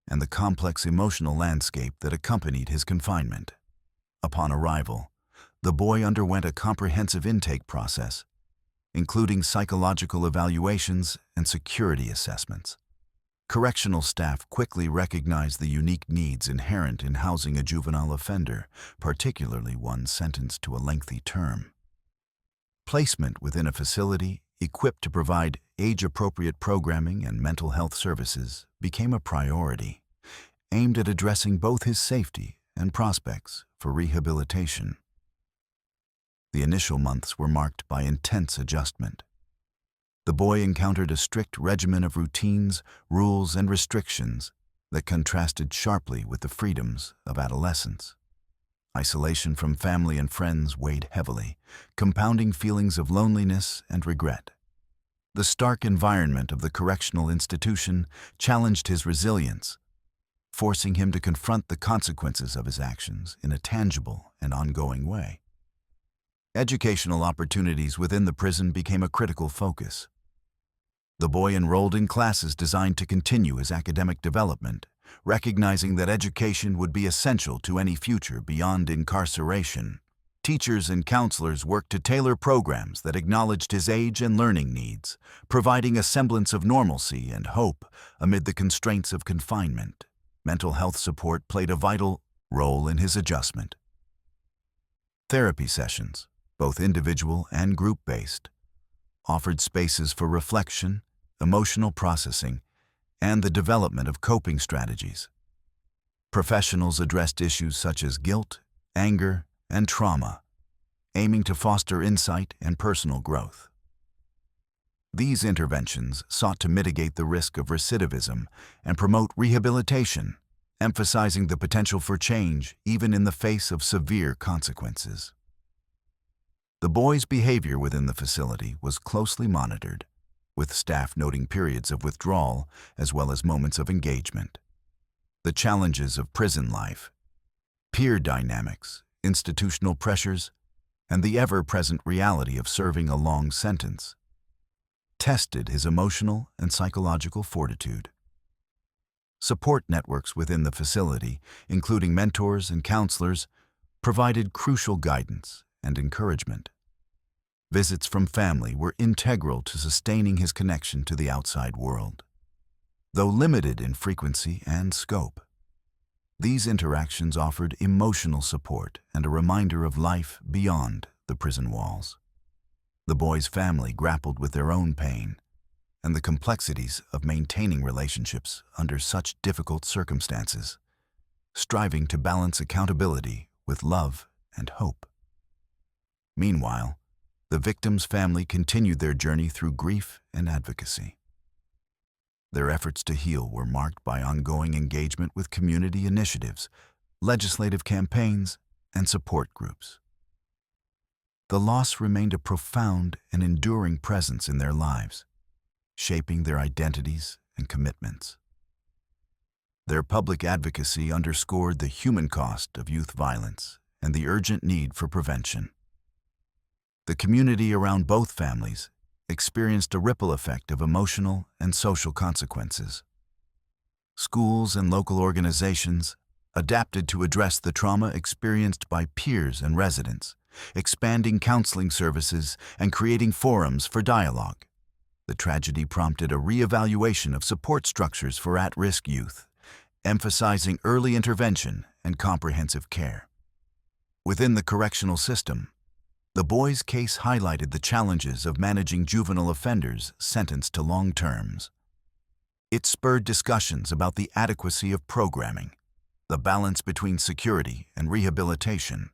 and the complex emotional landscape that accompanied his confinement. Upon arrival, the boy underwent a comprehensive intake process, including psychological evaluations and security assessments. Correctional staff quickly recognized the unique needs inherent in housing a juvenile offender, particularly one sentenced to a lengthy term. Placement within a facility equipped to provide age-appropriate programming and mental health services became a priority, aimed at addressing both his safety and prospects for rehabilitation. The initial months were marked by intense adjustment. The boy encountered a strict regimen of routines, rules, and restrictions that contrasted sharply with the freedoms of adolescence. Isolation from family and friends weighed heavily, compounding feelings of loneliness and regret. The stark environment of the correctional institution challenged his resilience, forcing him to confront the consequences of his actions in a tangible and ongoing way. Educational opportunities within the prison became a critical focus. The boy enrolled in classes designed to continue his academic development, recognizing that education would be essential to any future beyond incarceration. Teachers and counselors worked to tailor programs that acknowledged his age and learning needs, providing a semblance of normalcy and hope amid the constraints of confinement. Mental health support played a vital role in his adjustment. Therapy sessions, both individual and group-based, offered spaces for reflection, emotional processing, and the development of coping strategies. Professionals addressed issues such as guilt, anger, and trauma, aiming to foster insight and personal growth. These interventions sought to mitigate the risk of recidivism and promote rehabilitation, emphasizing the potential for change even in the face of severe consequences. The boy's behavior within the facility was closely monitored, with staff noting periods of withdrawal as well as moments of engagement. The challenges of prison life, peer dynamics, institutional pressures, and the ever-present reality of serving a long sentence tested his emotional and psychological fortitude. Support networks within the facility, including mentors and counselors, provided crucial guidance and encouragement. Visits from family were integral to sustaining his connection to the outside world. Though limited in frequency and scope, these interactions offered emotional support and a reminder of life beyond the prison walls. The boy's family grappled with their own pain and the complexities of maintaining relationships under such difficult circumstances, striving to balance accountability with love and hope. Meanwhile, the victim's family continued their journey through grief and advocacy. Their efforts to heal were marked by ongoing engagement with community initiatives, legislative campaigns, and support groups. The loss remained a profound and enduring presence in their lives, shaping their identities and commitments. Their public advocacy underscored the human cost of youth violence and the urgent need for prevention. The community around both families experienced a ripple effect of emotional and social consequences. Schools and local organizations adapted to address the trauma experienced by peers and residents, expanding counseling services and creating forums for dialogue. The tragedy prompted a reevaluation of support structures for at-risk youth, emphasizing early intervention and comprehensive care. Within the correctional system, the boy's case highlighted the challenges of managing juvenile offenders sentenced to long terms. It spurred discussions about the adequacy of programming, the balance between security and rehabilitation,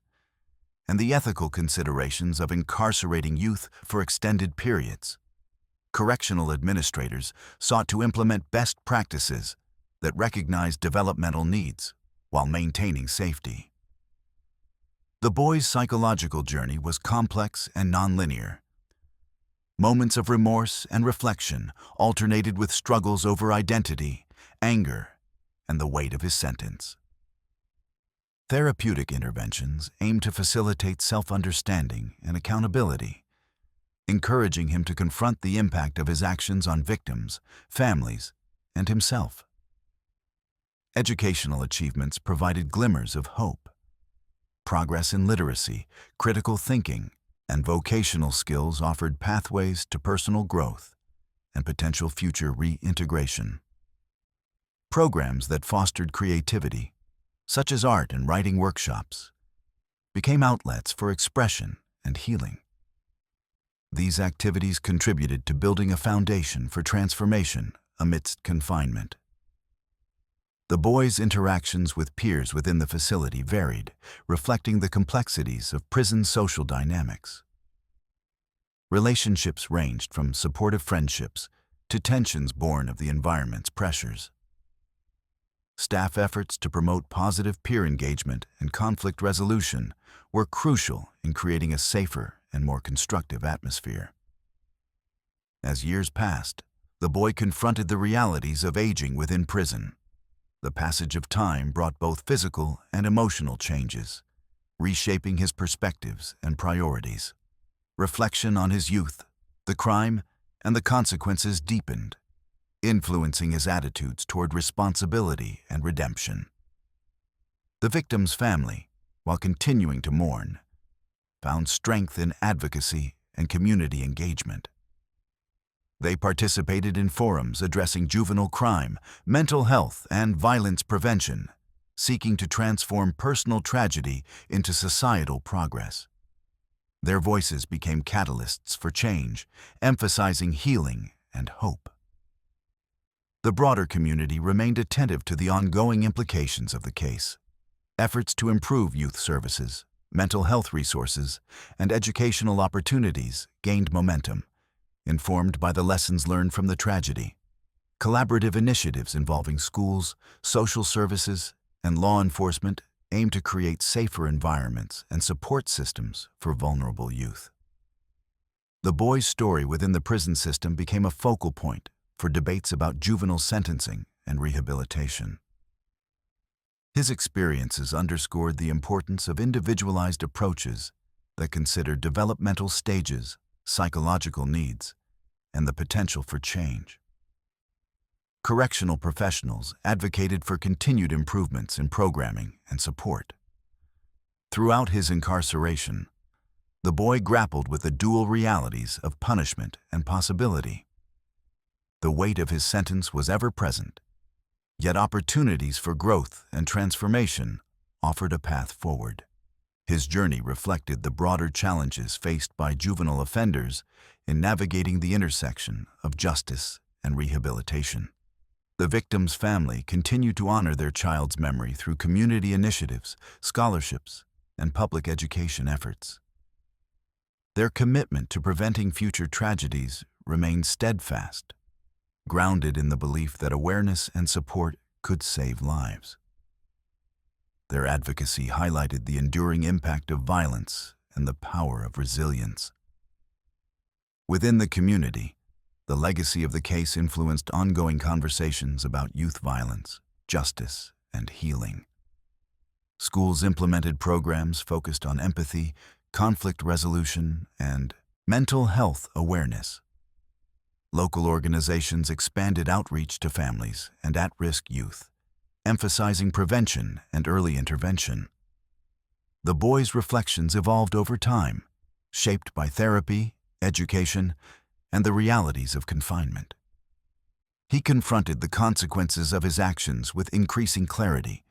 and the ethical considerations of incarcerating youth for extended periods. Correctional administrators sought to implement best practices that recognized developmental needs while maintaining safety. The boy's psychological journey was complex and nonlinear. Moments of remorse and reflection alternated with struggles over identity, anger, and the weight of his sentence. Therapeutic interventions aimed to facilitate self-understanding and accountability, encouraging him to confront the impact of his actions on victims, families, and himself. Educational achievements provided glimmers of hope. Progress in literacy, critical thinking, and vocational skills offered pathways to personal growth and potential future reintegration. Programs that fostered creativity, such as art and writing workshops, became outlets for expression and healing. These activities contributed to building a foundation for transformation amidst confinement. The boy's interactions with peers within the facility varied, reflecting the complexities of prison social dynamics. Relationships ranged from supportive friendships to tensions born of the environment's pressures. Staff efforts to promote positive peer engagement and conflict resolution were crucial in creating a safer and more constructive atmosphere. As years passed, the boy confronted the realities of aging within prison. The passage of time brought both physical and emotional changes, reshaping his perspectives and priorities. Reflection on his youth, the crime, and the consequences deepened, influencing his attitudes toward responsibility and redemption. The victim's family, while continuing to mourn, found strength in advocacy and community engagement. They participated in forums addressing juvenile crime, mental health, and violence prevention, seeking to transform personal tragedy into societal progress. Their voices became catalysts for change, emphasizing healing and hope. The broader community remained attentive to the ongoing implications of the case. Efforts to improve youth services, mental health resources, and educational opportunities gained momentum, informed by the lessons learned from the tragedy. Collaborative initiatives involving schools, social services, and law enforcement aim to create safer environments and support systems for vulnerable youth. The boy's story within the prison system became a focal point for debates about juvenile sentencing and rehabilitation. His experiences underscored the importance of individualized approaches that consider developmental stages, psychological needs, and the potential for change. Correctional professionals advocated for continued improvements in programming and support. Throughout his incarceration, the boy grappled with the dual realities of punishment and possibility. The weight of his sentence was ever present, yet opportunities for growth and transformation offered a path forward. His journey reflected the broader challenges faced by juvenile offenders in navigating the intersection of justice and rehabilitation. The victim's family continued to honor their child's memory through community initiatives, scholarships, and public education efforts. Their commitment to preventing future tragedies remained steadfast, grounded in the belief that awareness and support could save lives. Their advocacy highlighted the enduring impact of violence and the power of resilience. Within the community, the legacy of the case influenced ongoing conversations about youth violence, justice, and healing. Schools implemented programs focused on empathy, conflict resolution, and mental health awareness. Local organizations expanded outreach to families and at-risk youth, emphasizing prevention and early intervention. The boy's reflections evolved over time, shaped by therapy, education, and the realities of confinement. He confronted the consequences of his actions with increasing clarity,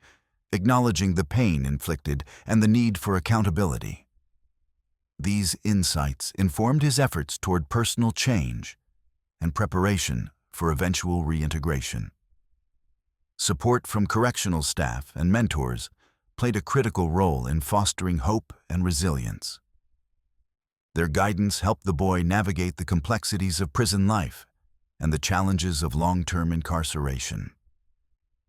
acknowledging the pain inflicted and the need for accountability. These insights informed his efforts toward personal change and preparation for eventual reintegration. Support from correctional staff and mentors played a critical role in fostering hope and resilience. Their guidance helped the boy navigate the complexities of prison life and the challenges of long-term incarceration.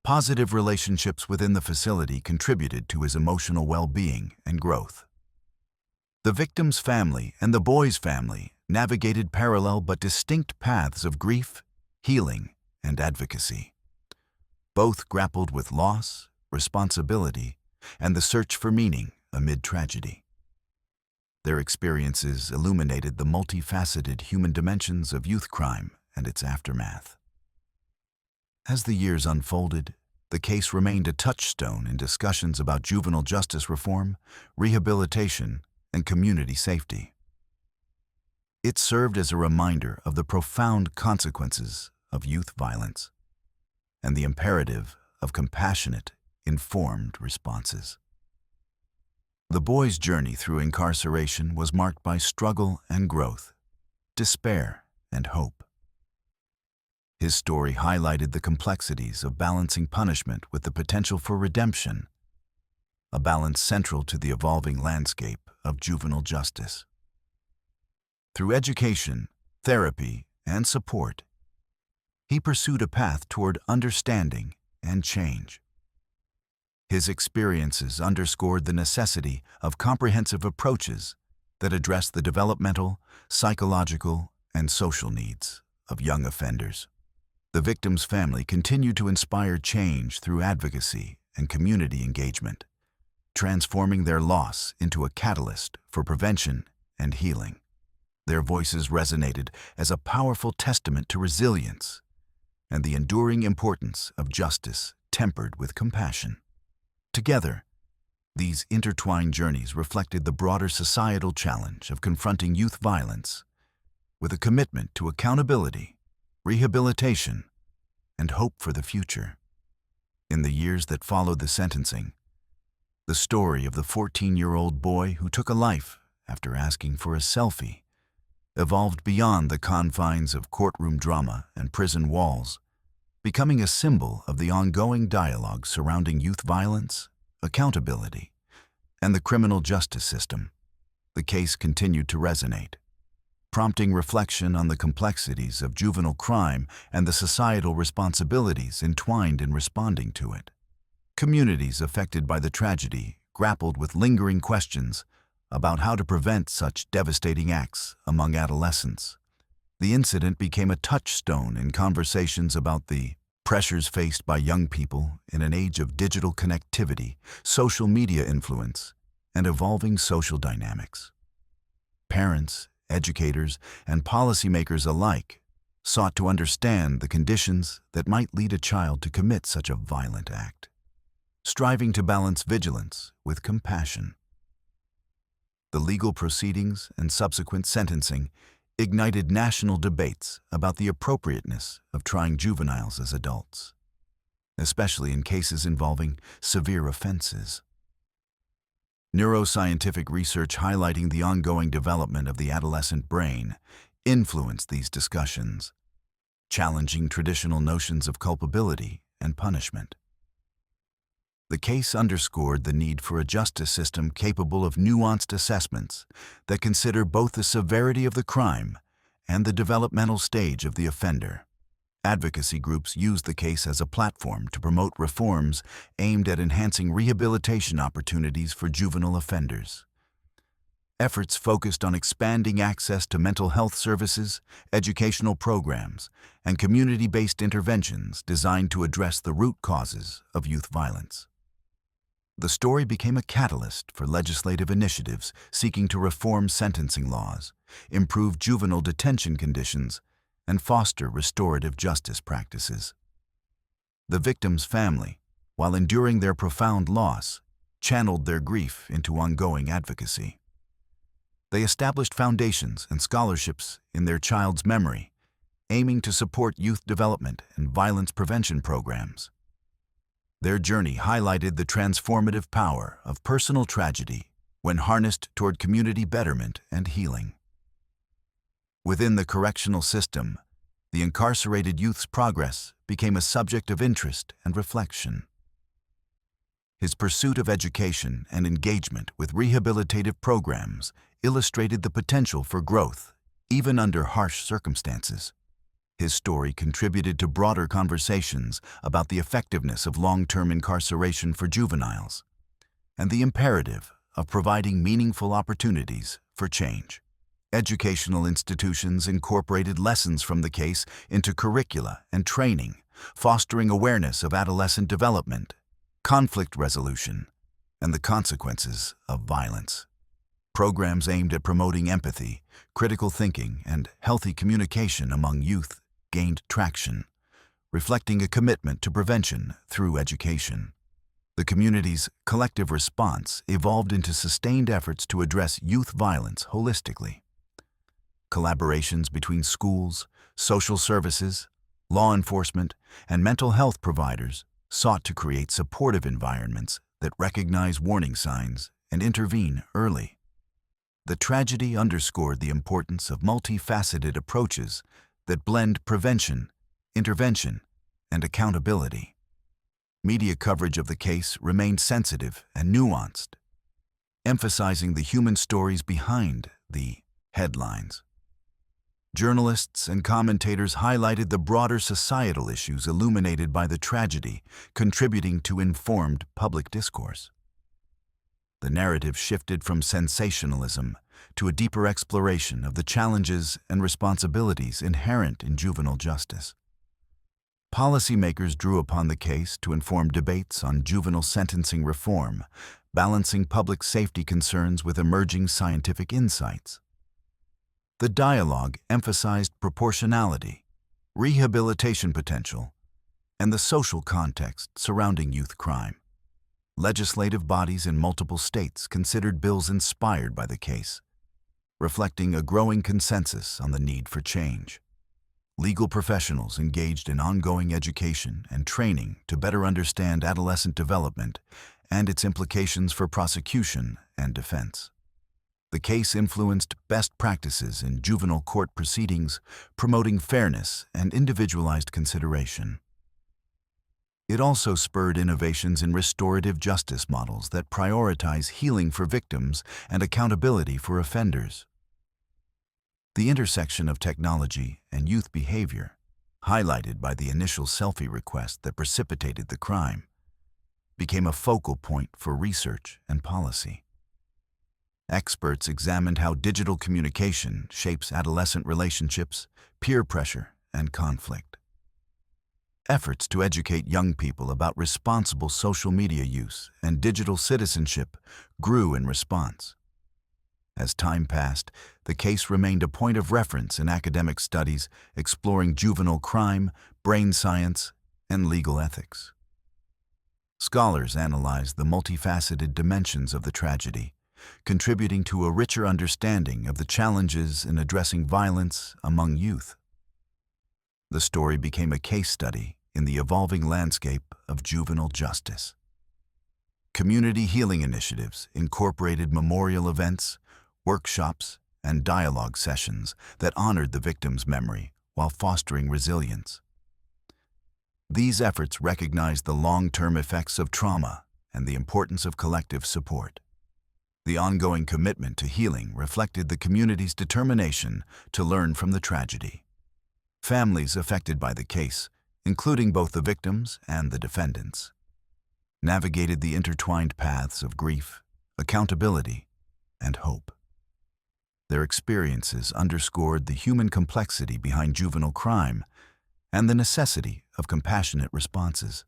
Positive relationships within the facility contributed to his emotional well-being and growth. The victim's family and the boy's family navigated parallel but distinct paths of grief, healing, and advocacy. Both grappled with loss, responsibility, and the search for meaning amid tragedy. Their experiences illuminated the multifaceted human dimensions of youth crime and its aftermath. As the years unfolded, the case remained a touchstone in discussions about juvenile justice reform, rehabilitation, and community safety. It served as a reminder of the profound consequences of youth violence and the imperative of compassionate, informed responses. The boy's journey through incarceration was marked by struggle and growth, despair and hope. His story highlighted the complexities of balancing punishment with the potential for redemption, a balance central to the evolving landscape of juvenile justice. Through education, therapy, and support, he pursued a path toward understanding and change. His experiences underscored the necessity of comprehensive approaches that address the developmental, psychological, and social needs of young offenders. The victim's family continued to inspire change through advocacy and community engagement, transforming their loss into a catalyst for prevention and healing. Their voices resonated as a powerful testament to resilience and the enduring importance of justice tempered with compassion. Together, these intertwined journeys reflected the broader societal challenge of confronting youth violence with a commitment to accountability, rehabilitation, and hope for the future. In the years that followed the sentencing, the story of the 14-year-old boy who took a life after asking for a selfie evolved beyond the confines of courtroom drama and prison walls, becoming a symbol of the ongoing dialogue surrounding youth violence, accountability, and the criminal justice system. The case continued to resonate, prompting reflection on the complexities of juvenile crime and the societal responsibilities entwined in responding to it. Communities affected by the tragedy grappled with lingering questions about how to prevent such devastating acts among adolescents. The incident became a touchstone in conversations about the Pressures faced by young people in an age of digital connectivity, social media influence, and evolving social dynamics. Parents, educators, and policymakers alike sought to understand the conditions that might lead a child to commit such a violent act, striving to balance vigilance with compassion. The legal proceedings and subsequent sentencing ignited national debates about the appropriateness of trying juveniles as adults, especially in cases involving severe offenses. Neuroscientific research highlighting the ongoing development of the adolescent brain influenced these discussions, challenging traditional notions of culpability and punishment. The case underscored the need for a justice system capable of nuanced assessments that consider both the severity of the crime and the developmental stage of the offender. Advocacy groups used the case as a platform to promote reforms aimed at enhancing rehabilitation opportunities for juvenile offenders. Efforts focused on expanding access to mental health services, educational programs, and community-based interventions designed to address the root causes of youth violence. The story became a catalyst for legislative initiatives seeking to reform sentencing laws, improve juvenile detention conditions, and foster restorative justice practices. The victim's family, while enduring their profound loss, channeled their grief into ongoing advocacy. They established foundations and scholarships in their child's memory, aiming to support youth development and violence prevention programs. Their journey highlighted the transformative power of personal tragedy when harnessed toward community betterment and healing. Within the correctional system, the incarcerated youth's progress became a subject of interest and reflection. His pursuit of education and engagement with rehabilitative programs illustrated the potential for growth, even under harsh circumstances. His story contributed to broader conversations about the effectiveness of long-term incarceration for juveniles and the imperative of providing meaningful opportunities for change. Educational institutions incorporated lessons from the case into curricula and training, fostering awareness of adolescent development, conflict resolution, and the consequences of violence. Programs aimed at promoting empathy, critical thinking, and healthy communication among youth gained traction, reflecting a commitment to prevention through education. The community's collective response evolved into sustained efforts to address youth violence holistically. Collaborations between schools, social services, law enforcement, and mental health providers sought to create supportive environments that recognize warning signs and intervene early. The tragedy underscored the importance of multifaceted approaches that blend prevention, intervention, and accountability. Media coverage of the case remained sensitive and nuanced, emphasizing the human stories behind the headlines. Journalists and commentators highlighted the broader societal issues illuminated by the tragedy, contributing to informed public discourse. The narrative shifted from sensationalism to a deeper exploration of the challenges and responsibilities inherent in juvenile justice. Policymakers drew upon the case to inform debates on juvenile sentencing reform, balancing public safety concerns with emerging scientific insights. The dialogue emphasized proportionality, rehabilitation potential, and the social context surrounding youth crime. Legislative bodies in multiple states considered bills inspired by the case, reflecting a growing consensus on the need for change. Legal professionals engaged in ongoing education and training to better understand adolescent development and its implications for prosecution and defense. The case influenced best practices in juvenile court proceedings, promoting fairness and individualized consideration. It also spurred innovations in restorative justice models that prioritize healing for victims and accountability for offenders. The intersection of technology and youth behavior, highlighted by the initial selfie request that precipitated the crime, became a focal point for research and policy. Experts examined how digital communication shapes adolescent relationships, peer pressure, and conflict. efforts to educate young people about responsible social media use and digital citizenship grew in response. As time passed, the case remained a point of reference in academic studies exploring juvenile crime, brain science, and legal ethics. Scholars analyzed the multifaceted dimensions of the tragedy, contributing to a richer understanding of the challenges in addressing violence among youth. The story became a case study in the evolving landscape of juvenile justice. Community healing initiatives incorporated memorial events, workshops, and dialogue sessions that honored the victim's memory while fostering resilience. These efforts recognized the long-term effects of trauma and the importance of collective support. The ongoing commitment to healing reflected the community's determination to learn from the tragedy. Families affected by the case, including both the victims and the defendants, navigated the intertwined paths of grief, accountability, and hope. Their experiences underscored the human complexity behind juvenile crime and the necessity of compassionate responses.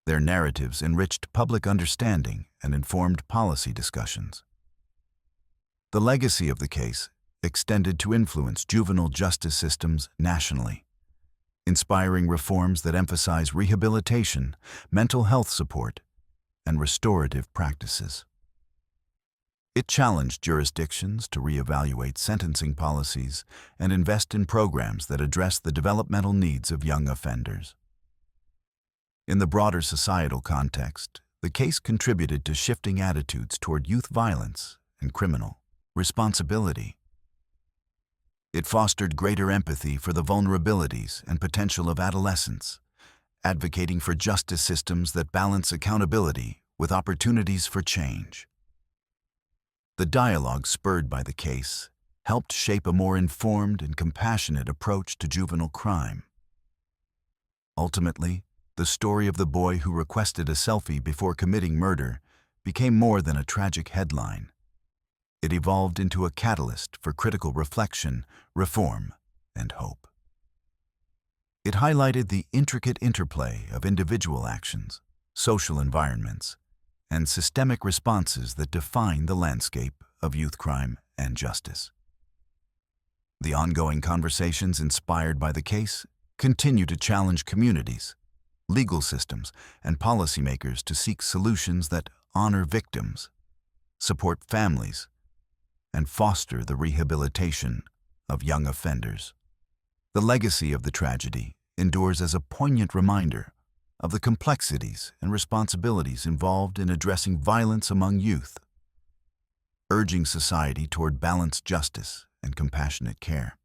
Their narratives enriched public understanding and informed policy discussions. The legacy of the case extended to influence juvenile justice systems nationally, inspiring reforms that emphasize rehabilitation, mental health support, and restorative practices. It challenged jurisdictions to reevaluate sentencing policies and invest in programs that address the developmental needs of young offenders. In the broader societal context, the case contributed to shifting attitudes toward youth violence and criminal responsibility. It fostered greater empathy for the vulnerabilities and potential of adolescents, advocating for justice systems that balance accountability with opportunities for change. The dialogue spurred by the case helped shape a more informed and compassionate approach to juvenile crime. Ultimately, the story of the boy who requested a selfie before committing murder became more than a tragic headline. It evolved into a catalyst for critical reflection, reform, and hope. It highlighted the intricate interplay of individual actions, social environments, and systemic responses that define the landscape of youth crime and justice. The ongoing conversations inspired by the case continue to challenge communities, legal systems, and policymakers to seek solutions that honor victims, support families, and foster the rehabilitation of young offenders. The legacy of the tragedy endures as a poignant reminder of the complexities and responsibilities involved in addressing violence among youth, urging society toward balanced justice and compassionate care.